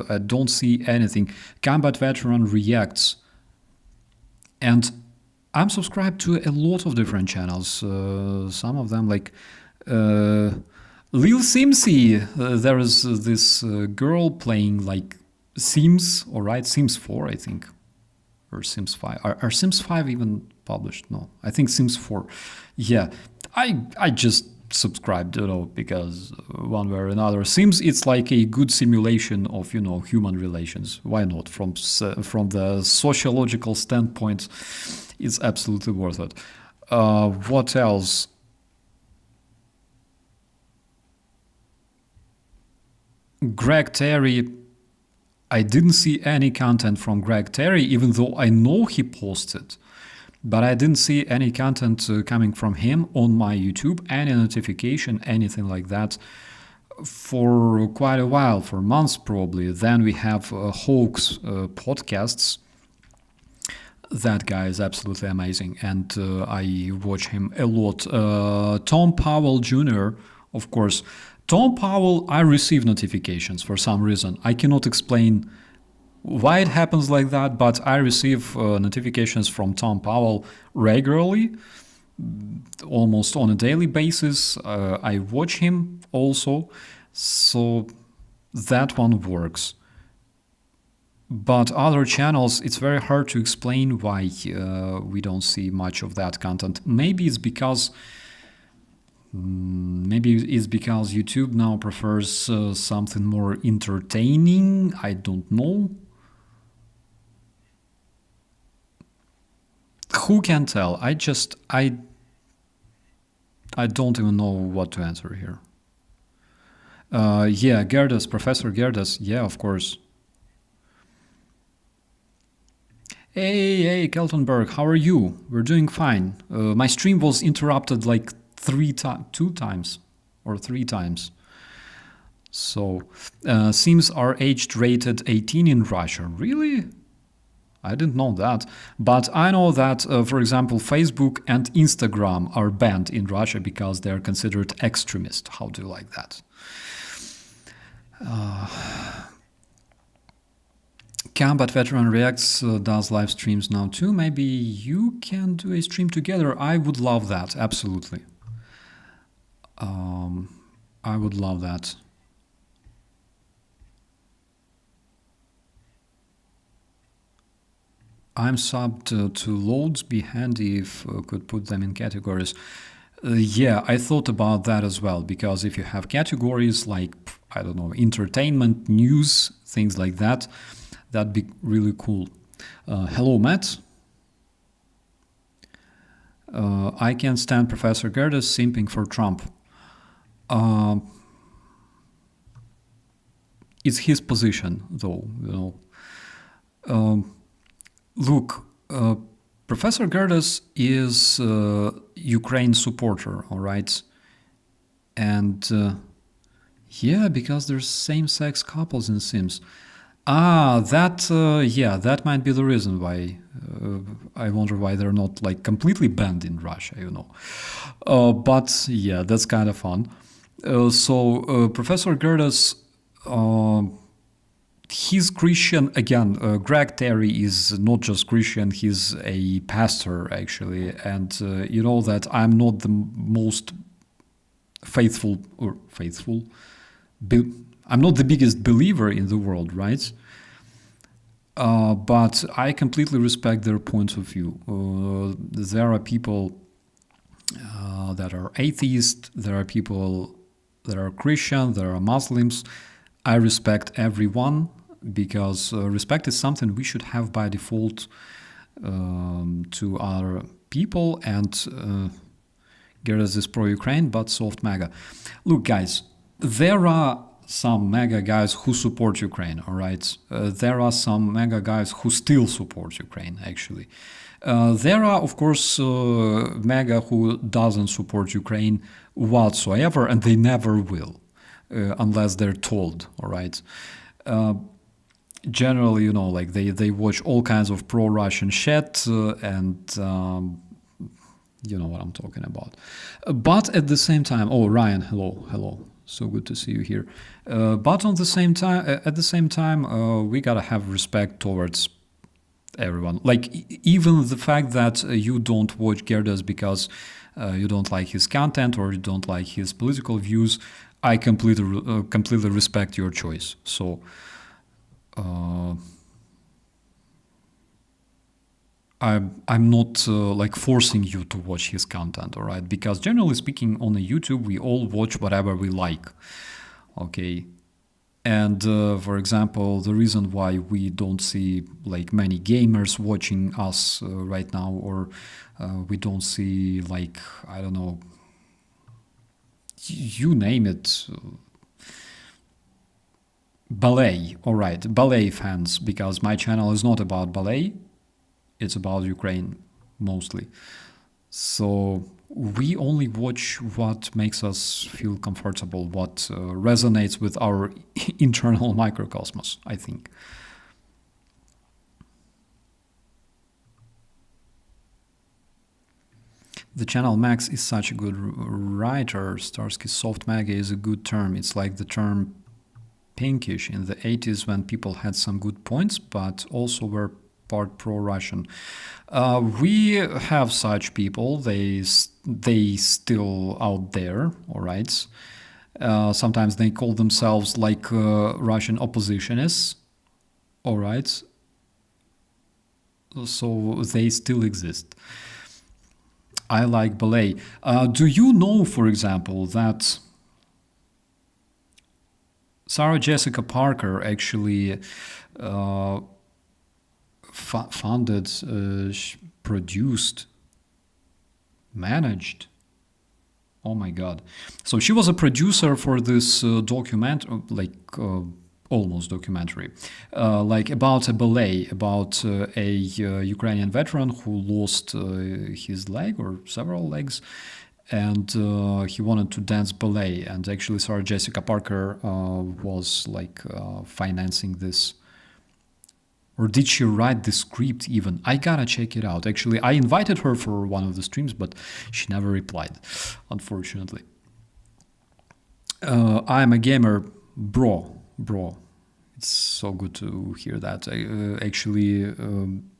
I don't see anything. Combat Veteran Reacts. And I'm subscribed to a lot of different channels. Some of them, like Lil Simsy. There is this girl playing like Sims, alright, Sims 4, I think. Or Sims 5. Are Sims 5 even published? No, I think Sims 4. Yeah, I just subscribed, because one way or another. Sims, it's like a good simulation of, human relations. Why not? From the sociological standpoint, it's absolutely worth it. What else? Greg Terry. I didn't see any content from Greg Terry, even though I know he posted. But I didn't see any content coming from him on my YouTube, any notification, anything like that, for quite a while, for months probably. Then we have Hoax podcasts. That guy is absolutely amazing, and I watch him a lot. Tom Powell Jr., of course. Tom Powell, I receive notifications for some reason. I cannot explain why it happens like that, but I receive notifications from Tom Powell regularly, almost on a daily basis. I watch him also, so that one works. But other channels, it's very hard to explain why we don't see much of that content. Maybe it's because YouTube now prefers something more entertaining. I don't know. Who can tell? I don't even know what to answer here. Yeah, Gerdas, Professor Gerdas. Yeah, of course. Hey, Keltonberg, how are you? We're doing fine. My stream was interrupted like two times or three times. So, Sims are age rated 18 in Russia. Really? I didn't know that. But I know that, for example, Facebook and Instagram are banned in Russia because they're considered extremist. How do you like that? Combat Veteran Reacts does live streams now too. Maybe you can do a stream together. I would love that. Absolutely. I would love that. I'm subbed to loads. Be handy if could put them in categories. Yeah, I thought about that as well, because if you have categories like, I don't know, entertainment, news, things like that, that'd be really cool. Hello, Matt. I can't stand Professor Gerdes simping for Trump. It's his position, though, you know. Look, Professor Gerdes is Ukraine supporter, all right? And yeah, because there's same-sex couples in Sims. That might be the reason why. I wonder why they're not like completely banned in Russia, you know. But yeah, that's kind of fun. Professor Gerdes, he's Christian. Again, Greg Terry is not just Christian, he's a pastor, actually. And you know that I'm not the most faithful. I'm not the biggest believer in the world, right? But I completely respect their point of view. There are people that are atheist, there are people that are Christian, there are Muslims. I respect everyone, because respect is something we should have by default to other people. And Gerdas is pro-Ukraine, but soft MAGA. Look, guys, there are some MAGA guys who support Ukraine, all right? There are some MAGA guys who still support Ukraine, actually. There are, of course, MAGA who doesn't support Ukraine whatsoever, and they never will, unless they're told, all right? Generally, you know, like they watch all kinds of pro-Russian shit, and you know what I'm talking about. But at the same time, oh, Ryan, hello. So good to see you here. But at the same time, we gotta have respect towards everyone. Like even the fact that you don't watch Gerdas because you don't like his content or you don't like his political views, I completely respect your choice. So I'm not like forcing you to watch his content, all right? Because generally speaking, on the YouTube, we all watch whatever we like, okay? And for example, the reason why we don't see like many gamers watching us right now, or we don't see like, I don't know, you name it, ballet, all right, ballet fans, because my channel is not about ballet. It's about Ukraine, mostly. So we only watch what makes us feel comfortable, what resonates with our internal microcosmos, I think. The channel Max is such a good writer. Starsky soft MAGA is a good term. It's like the term pinkish in the 80s when people had some good points, but also were part pro-Russian. We have such people. They still out there, all right? Sometimes they call themselves like Russian oppositionists, all right? So they still exist. I like ballet. Do you know, for example, that Sarah Jessica Parker actually founded, produced, managed Oh my God. So she was a producer for this almost documentary, about a ballet, about a Ukrainian veteran who lost his leg or several legs, and he wanted to dance ballet. And actually, Sarah Jessica Parker was financing this. Or did she write the script even? I gotta check it out. Actually, I invited her for one of the streams, but she never replied, unfortunately. I'm a gamer, bro. It's so good to hear that. Actually,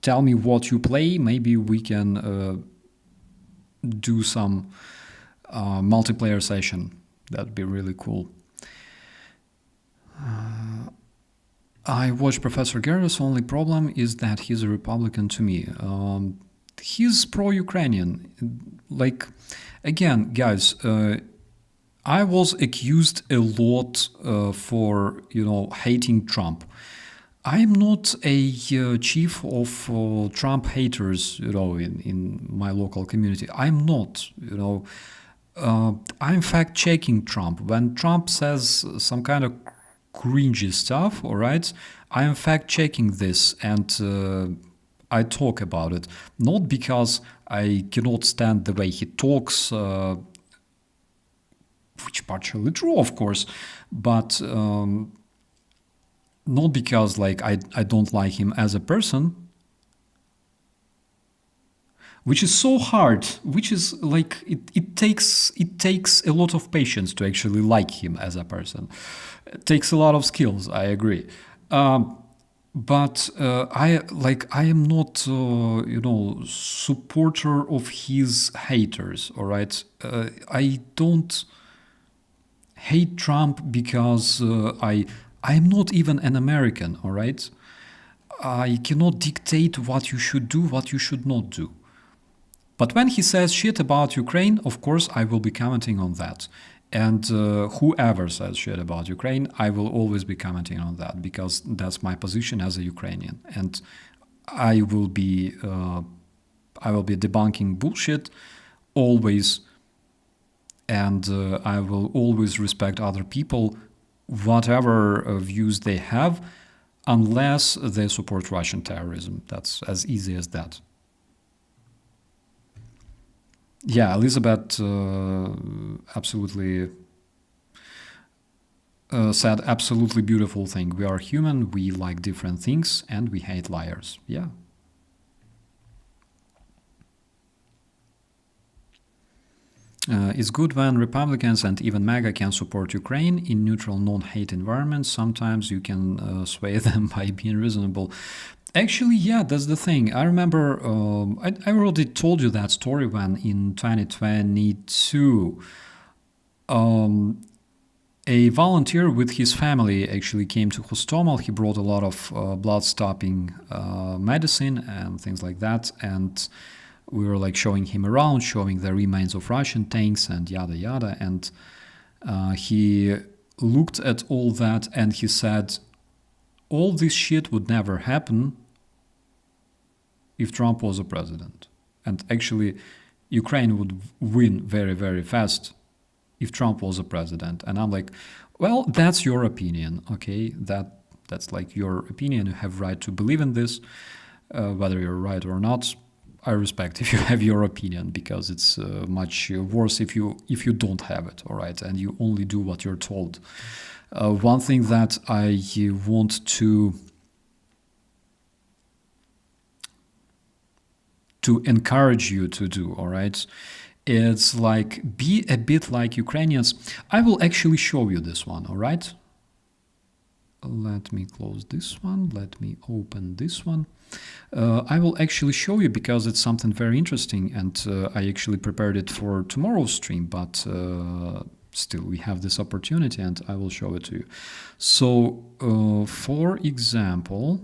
tell me what you play. Maybe we can do some multiplayer session. That'd be really cool. I watch Professor Gerda's only problem is that he's a Republican to me. He's pro-Ukrainian. Again, guys, I was accused a lot for, hating Trump. I'm not a chief of Trump haters, in my local community. I'm not, I'm fact-checking Trump. When Trump says some kind of cringy stuff, all right, I am fact-checking this and I talk about it. Not because I cannot stand the way he talks, which partially true, of course, but not because I don't like him as a person, which is so hard, which is it takes a lot of patience to actually like him as a person. It takes a lot of skills, I agree. But I am not supporter of his haters, all right? I don't hate Trump because I am not even an American, all right? I cannot dictate what you should do, what you should not do. But when he says shit about Ukraine, of course, I will be commenting on that. And whoever says shit about Ukraine, I will always be commenting on that because that's my position as a Ukrainian. And I will be debunking bullshit always. And I will always respect other people, whatever views they have, unless they support Russian terrorism. That's as easy as that. Yeah, Elizabeth absolutely said absolutely beautiful thing. We are human, we like different things, and we hate liars. Yeah. It's good when Republicans and even MAGA can support Ukraine in neutral, non-hate environments. Sometimes you can sway them by being reasonable. Actually, yeah, that's the thing. I remember I already told you that story when in 2022 a volunteer with his family actually came to HOSTOMEL. He brought a lot of blood-stopping medicine and things like that. And we were showing him around, showing the remains of Russian tanks and yada yada. And he looked at all that and he said, all this shit would never happen if Trump was a president. And actually, Ukraine would win very, very fast if Trump was a president. And I'm like, well, that's your opinion, okay? That's your opinion. You have right to believe in this, whether you're right or not. I respect if you have your opinion because it's much worse if you don't have it, all right? And you only do what you're told. One thing that I want to encourage you to do, all right? It's be a bit like Ukrainians. I will actually show you this one, all right? Let me close this one. Let me open this one. I will actually show you because it's something very interesting and I actually prepared it for tomorrow's stream, but still we have this opportunity and I will show it to you. So, for example,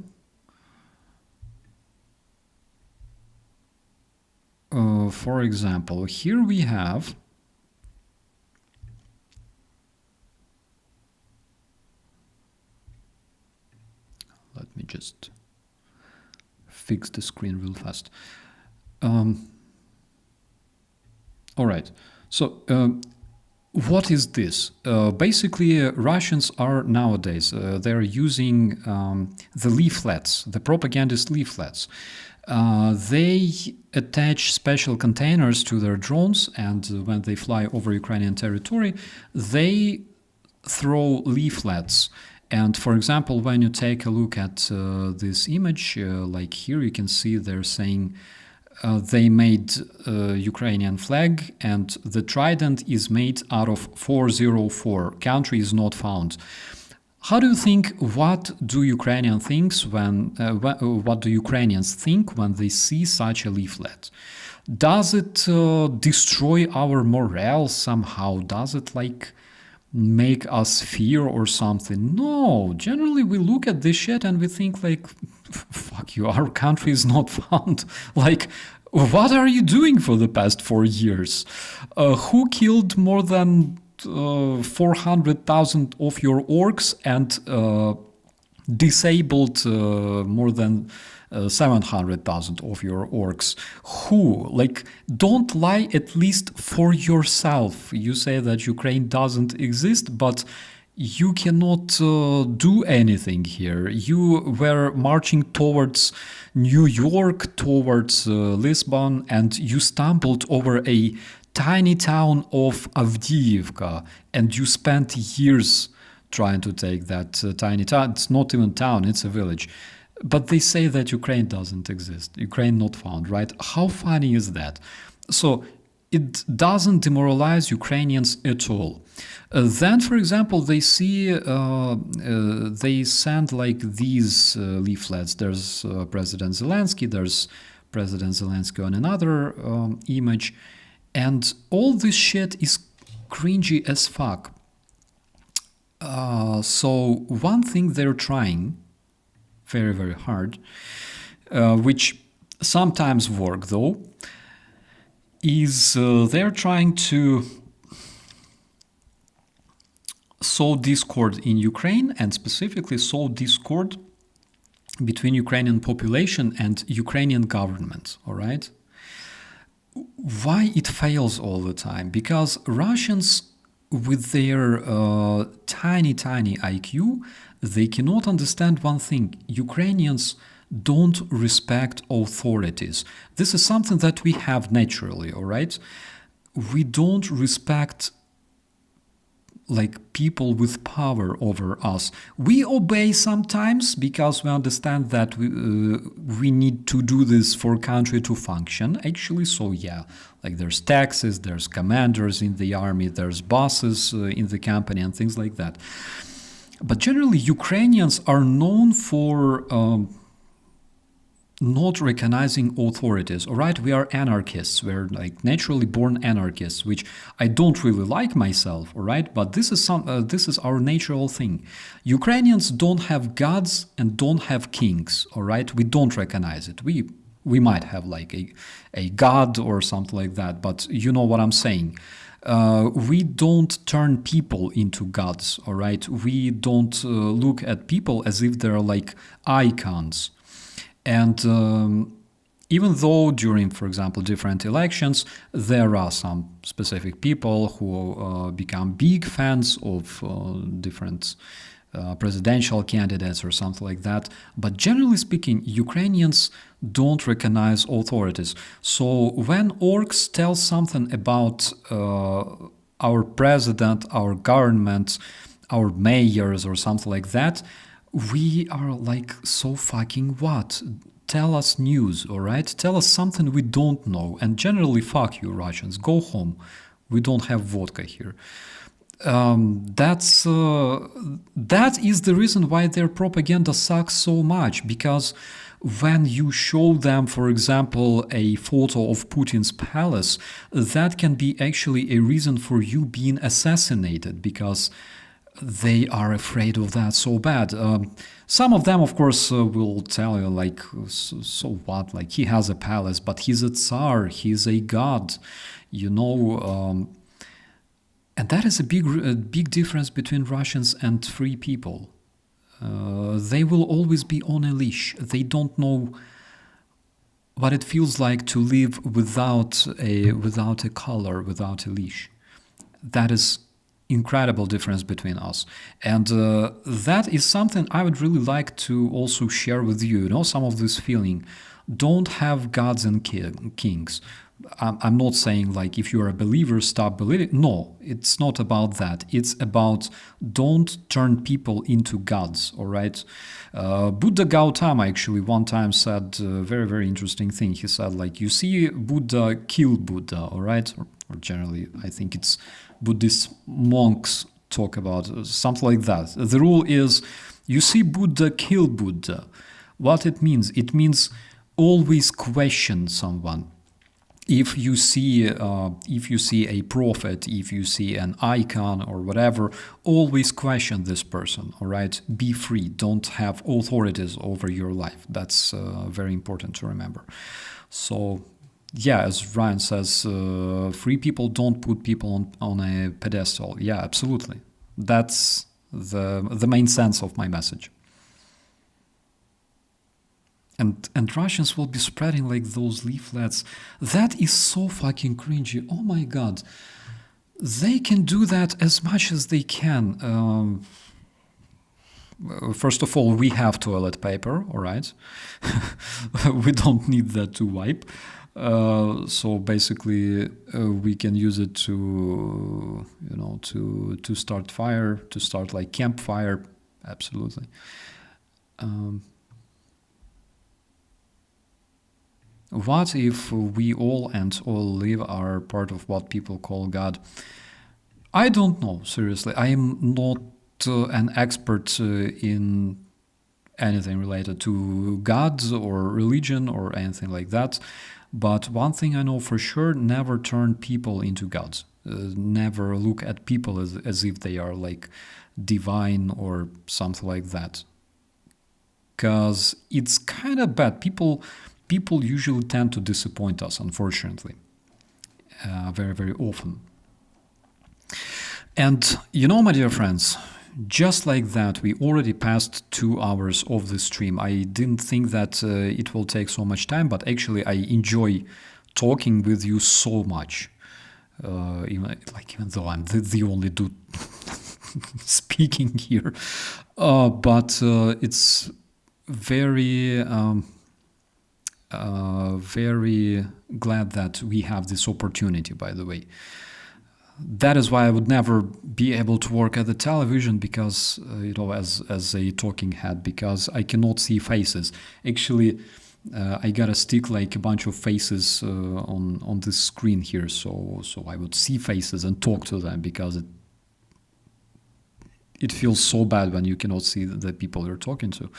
here we have let me just fix the screen real fast. All right. So, what is this? Basically, Russians are nowadays they're using the leaflets, the propagandist leaflets. They attach special containers to their drones, and when they fly over Ukrainian territory, they throw leaflets. And for example, when you take a look at this image, like here, you can see they're saying they made a Ukrainian flag, and the trident is made out of 404. Country is not found. How do you think? What do Ukrainians think when they see such a leaflet? Does it destroy our morale somehow? Does it make us fear or something? No. Generally, we look at this shit and we think fuck you, our country is not found. What are you doing for the past 4 years? Who killed more than 400,000 of your orcs and disabled more than 700,000 of your orcs? Who? Don't lie at least for yourself. You say that Ukraine doesn't exist, but you cannot do anything here. You were marching towards New York, towards Lisbon, and you stumbled over a tiny town of Avdiivka, and you spent years trying to take that tiny town. It's not even a town, it's a village. But they say that Ukraine doesn't exist. Ukraine not found, right? How funny is that? So it doesn't demoralize Ukrainians at all. Then, for example, they see, they send these leaflets. There's President Zelensky, there's President Zelensky on another image. And all this shit is cringy as fuck. So one thing they're trying very, very hard, which sometimes work though, is they're trying to sow discord in Ukraine, and specifically sow discord between Ukrainian population and Ukrainian government, all right? Why it fails all the time? Because Russians, with their tiny IQ, they cannot understand one thing. Ukrainians don't respect authorities. This is something that we have naturally, all right? We don't respect people with power over us. We obey sometimes because we understand that we need to do this for country to function, actually. So yeah, there's taxes, there's commanders in the army, there's bosses in the company and things like that. But generally, Ukrainians are known for not recognizing authorities. All right, we are anarchists. We're naturally born anarchists, which I don't really like myself. All right, but this is our natural thing. Ukrainians don't have gods and don't have kings. All right, we don't recognize it. We might have a god or something like that, but you know what I'm saying. We don't turn people into gods. All right, we don't look at people as if they're icons. And even though during, for example, different elections, there are some specific people who become big fans of different presidential candidates or something like that, but generally speaking, Ukrainians don't recognize authorities. So when orcs tell something about our president, our government, our mayors or something like that, we are so fucking what? Tell us news, all right? Tell us something we don't know. And generally, fuck you, Russians. Go home. We don't have vodka here. That is the reason why their propaganda sucks so much. Because when you show them, for example, a photo of Putin's palace, that can be actually a reason for you being assassinated, because they are afraid of that so bad. Some of them, of course, will tell you, so what? He has a palace, but he's a Tsar, he's a god, you know. And that is a big difference between Russians and free people. They will always be on a leash. They don't know what it feels like to live without a collar, without a leash. That is incredible difference between us, and that is something I would really like to also share with you. You know, some of this feeling. Don't have gods and kings. I'm not saying like if you're a believer, stop believing. No, it's not about that. It's about don't turn people into gods, all right? Buddha Gautama actually one time said a very, very interesting thing. He said, like, you see Buddha kill Buddha, all right? Or generally, I think it's Buddhist monks talk about something like that. The rule is you see Buddha kill Buddha. What it means? It means always question someone. If you see a prophet, if you see an icon or whatever, always question this person. All right, be free. Don't have authorities over your life. That's very important to remember. So, yeah, as Ryan says, free people don't put people on a pedestal. Yeah, absolutely. That's the main sense of my message. And Russians will be spreading like those leaflets. That is so fucking cringy. Oh my god. They can do that as much as they can. First of all, we have toilet paper, all right? We don't need that to wipe. So basically, we can use it to, to start fire, to start like campfire. Absolutely. What if we all and all live are part of what people call God? I don't know, seriously. I am not an expert in anything related to gods or religion or anything like that. But one thing I know for sure, never turn people into gods. Never look at people as if they are like divine or something like that. Because it's kind of bad. People usually tend to disappoint us, unfortunately, very, very often. And my dear friends, just like that, we already passed 2 hours of the stream. I didn't think that it will take so much time, but actually I enjoy talking with you so much. Even though I'm the only dude speaking here. But it's very... very glad that we have this opportunity, by the way. That is why I would never be able to work at the television because, as a talking head, because I cannot see faces. Actually, I gotta stick like a bunch of faces on this screen here, so I would see faces and talk to them because it feels so bad when you cannot see the people you're talking to.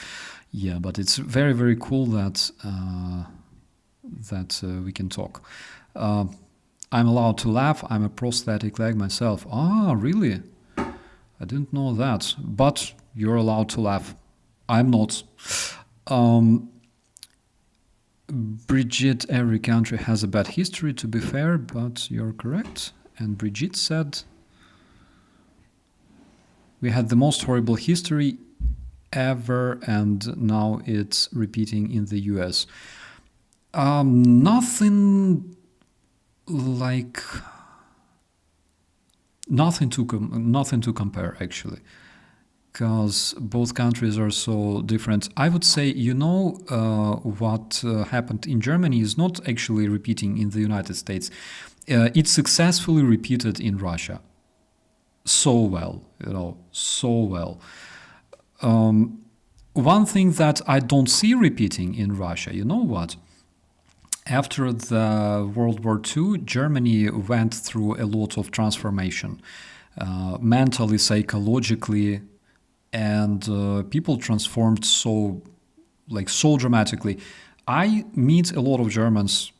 Yeah, but it's very, very cool that we can talk. I'm allowed to laugh. I'm a prosthetic leg myself. Ah, really? I didn't know that. But you're allowed to laugh. I'm not. Brigitte, every country has a bad history, to be fair, but you're correct. And Brigitte said, we had the most horrible history ever, and now it's repeating in the US. Nothing to compare, actually, because both countries are so different. I would say, what happened in Germany is not actually repeating in the United States. It's successfully repeated in Russia. So well, so well. One thing that I don't see repeating in Russia, you know what? After the World War II, Germany went through a lot of transformation, mentally, psychologically, and people transformed so dramatically. I meet a lot of Germans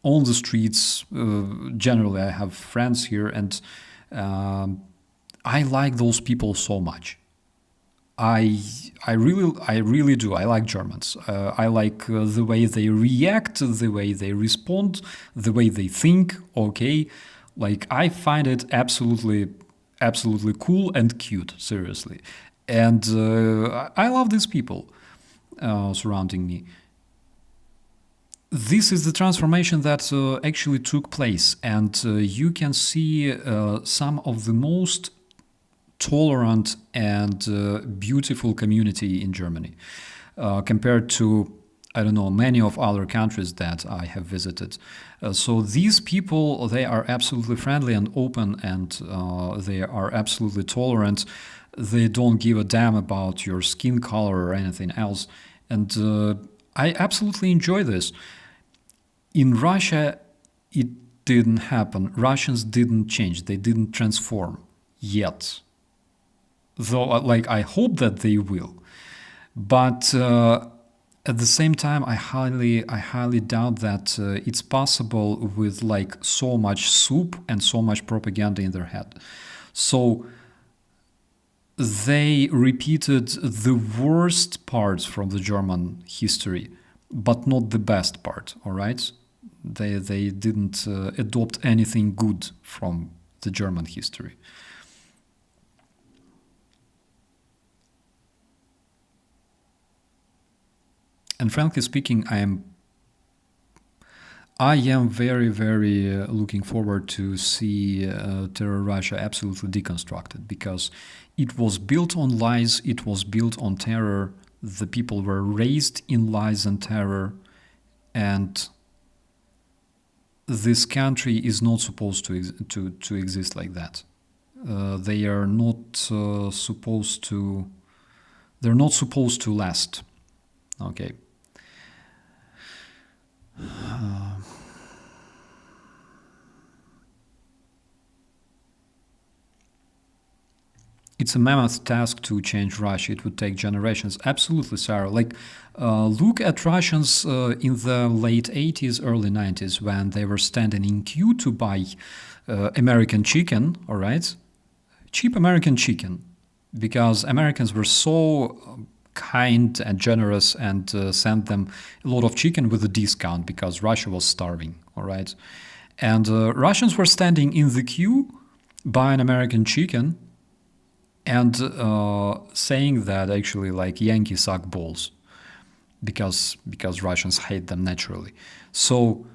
on the streets. Generally, I have friends here, and I like those people so much. I really do. I like Germans. I like the way they react, the way they respond, the way they think. Okay, I find it absolutely cool and cute. Seriously, and I love these people surrounding me. this is the transformation that actually took place, and you can see some of the most tolerant and beautiful community in Germany compared to, I don't know, many of other countries that I have visited. So these people, they are absolutely friendly and open, and they are absolutely tolerant. They don't give a damn about your skin color or anything else. And I absolutely enjoy this. In Russia, it didn't happen. Russians didn't change. They didn't transform yet. Though, like, I hope that they will. But at the same time, I highly doubt that it's possible with like so much soup and so much propaganda in their head. So they repeated the worst parts from the German history, but not the best part. All right, they didn't adopt anything good from the German history. And frankly speaking, I am very, very looking forward to see Terror Russia absolutely deconstructed, because it was built on lies, it was built on terror, the people were raised in lies and terror, and this country is not supposed to exist like that. They are not supposed to. They're not supposed to last. Okay. It's a mammoth task to change Russia. It would take generations. Absolutely, Sarah. Like, look at Russians in the late 80s, early 90s, when they were standing in queue to buy American chicken, all right? Cheap American chicken, because Americans were so kind and generous and sent them a lot of chicken with a discount because Russia was starving, all right? And Russians were standing in the queue buying American chicken and saying that actually like Yankees suck balls because Russians hate them naturally. So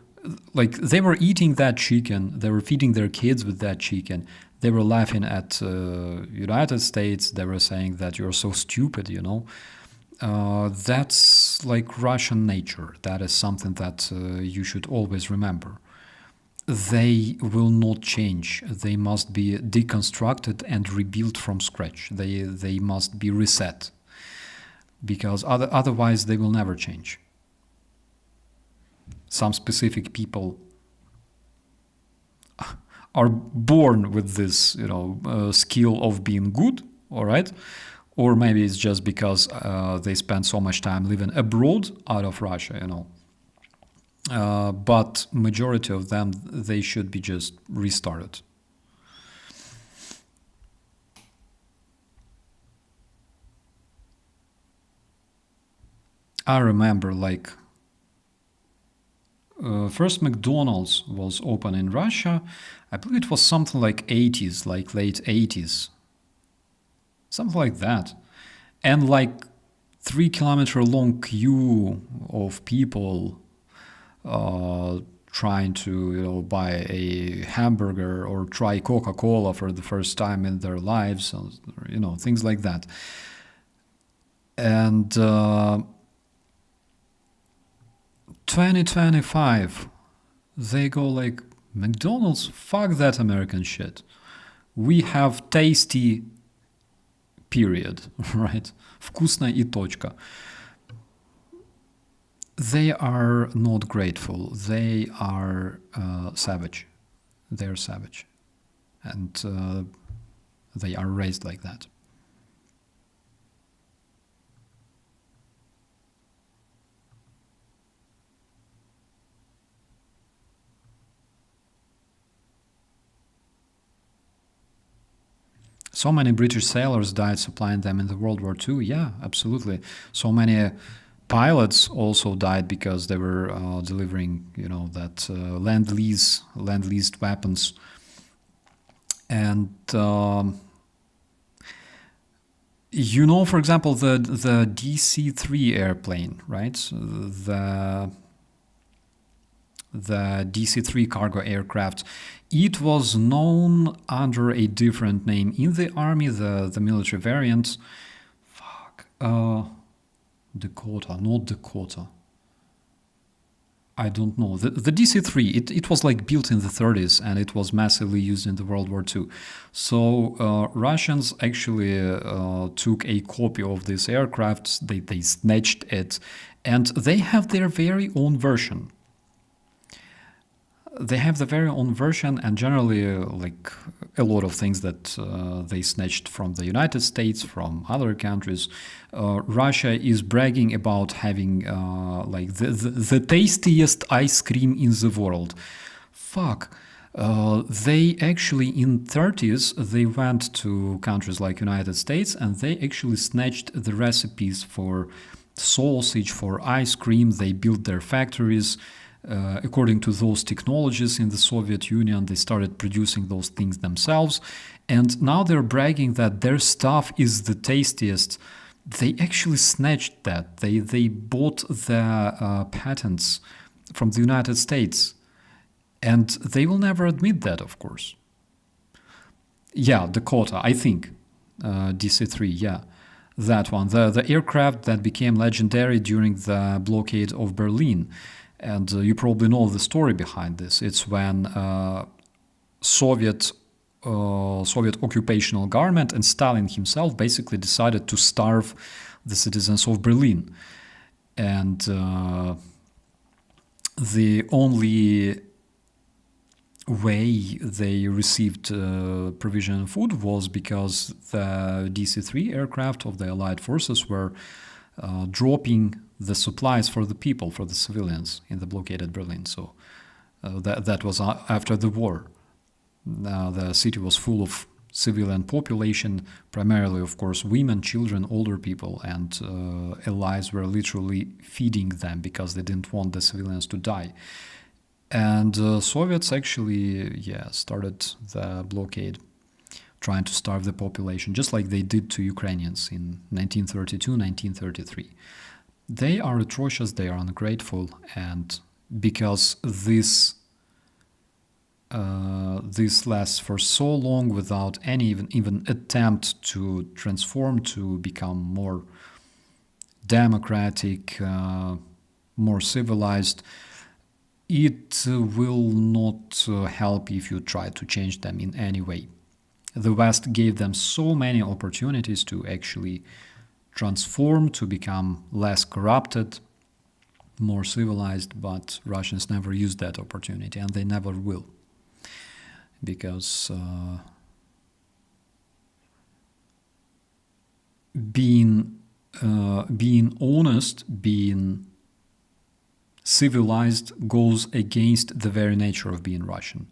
like they were eating that chicken, they were feeding their kids with that chicken. They were laughing at United States. They were saying that you're so stupid, you know. That's like Russian nature. That is something that you should always remember. They will not change. They must be deconstructed and rebuilt from scratch. They must be reset, because otherwise they will never change. Some specific people are born with this, skill of being good, all right? Or maybe it's just because they spend so much time living abroad out of Russia, but majority of them, they should be just restarted. I remember like first McDonald's was open in Russia. I believe it was something like 80s, like late 80s. Something like that. And like 3-kilometer long queue of people trying to buy a hamburger or try Coca-Cola for the first time in their lives, things like that. And 2025, they go like, McDonald's, fuck that American shit. We have tasty, period, right? Вкусно и точка. They are not grateful. They are savage. They're savage. And they are raised like that. So many British sailors died supplying them in the World War II. Yeah, absolutely. So many pilots also died because they were delivering, that land-leased weapons. And for example, the DC-3 airplane, right? the DC-3 cargo aircraft. It was known under a different name in the army, the military variant. Dakota, not Dakota. I don't know. The DC-3, it was like built in the 30s and it was massively used in the World War II. So Russians actually took a copy of this aircraft, they snatched it, and they have their very own version. They have the very own version, and generally like a lot of things that they snatched from the United States, from other countries. Russia is bragging about having like the tastiest ice cream in the world. They actually in 30s they went to countries like United States and they actually snatched the recipes for sausage, for ice cream. They built their factories according to those technologies in the Soviet Union. They started producing those things themselves, and now they're bragging that their stuff is the tastiest. They actually snatched that. They bought the patents from the United States, and they will never admit that, of course. Yeah, Dakota, I think. DC-3, yeah. That one. The aircraft that became legendary during the blockade of Berlin. And you probably know the story behind this. It's when Soviet occupational government and Stalin himself basically decided to starve the citizens of Berlin. And the only way they received provision food was because the DC-3 aircraft of the Allied forces were dropping the supplies for the people, for the civilians in the blockaded Berlin. So that was after the war. The city was full of civilian population, primarily, of course, women, children, older people, and allies were literally feeding them because they didn't want the civilians to die. And Soviets actually, started the blockade, trying to starve the population, just like they did to Ukrainians in 1932, 1933. They are atrocious, they are ungrateful, and because this lasts for so long without any even attempt to transform, to become more democratic, more civilized, it will not help if you try to change them in any way. The West gave them so many opportunities to actually transform, to become less corrupted, more civilized, but Russians never used that opportunity, and they never will. Because being honest, being civilized goes against the very nature of being Russian.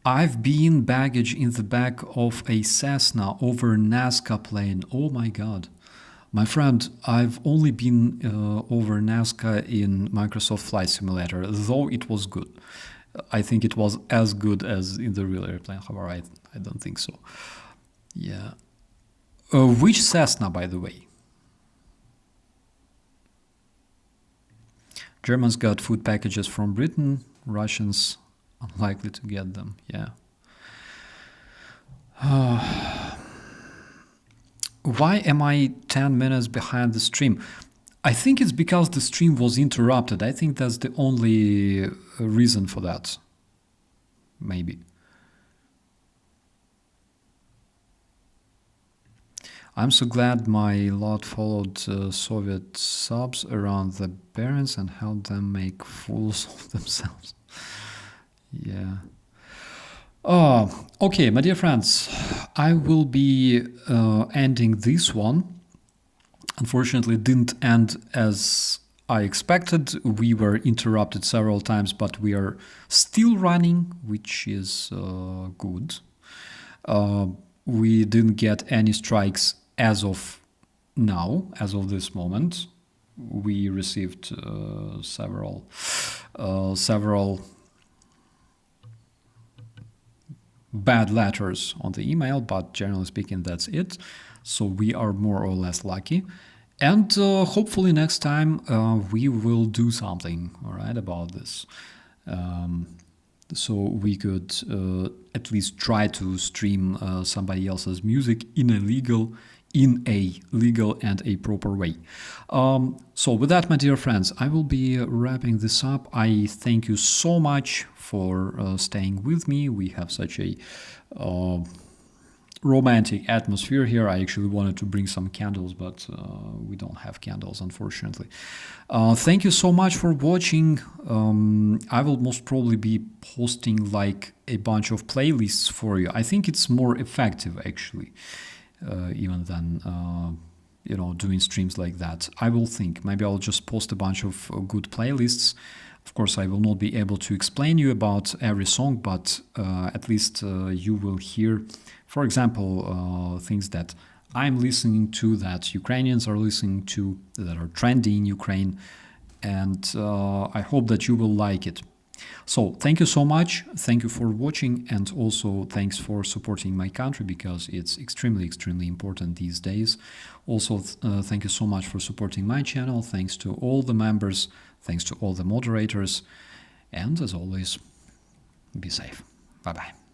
I've been baggage in the back of a Cessna over Nazca plane. Oh my god. My friend, I've only been over Nazca in Microsoft Flight Simulator, though it was good. I think it was as good as in the real airplane. However, I don't think so. Yeah. Which Cessna, by the way? Germans got food packages from Britain. Russians unlikely to get them. Yeah. Why am I 10 minutes behind the stream? I think it's because the stream was interrupted. I think that's the only reason for that. Maybe. I'm so glad my lot followed Soviet subs around the barons and helped them make fools of themselves. Yeah. Oh, okay, my dear friends, I will be ending this one. Unfortunately, it didn't end as I expected. We were interrupted several times, but we are still running, which is good. We didn't get any strikes as of now, as of this moment. We received several bad letters on the email, but generally speaking, that's it. So we are more or less lucky. And hopefully next time we will do something, all right, about this. So we could at least try to stream somebody else's music in a legal and a proper way. So with that, my dear friends, I will be wrapping this up. I thank you so much for staying with me. We have such a romantic atmosphere here. I actually wanted to bring some candles, but we don't have candles, unfortunately. Thank you so much for watching. I will most probably be posting like a bunch of playlists for you. I think it's more effective, actually, even than doing streams like that. I will think. Maybe I'll just post a bunch of good playlists. Of course, I will not be able to explain you about every song, but at least you will hear, for example, things that I'm listening to, that Ukrainians are listening to, that are trendy in Ukraine, and I hope that you will like it. So thank you so much. Thank you for watching, and also thanks for supporting my country, because it's extremely, extremely important these days. Also, thank you so much for supporting my channel. Thanks to all the members. Thanks to all the moderators. And as always, be safe. Bye-bye.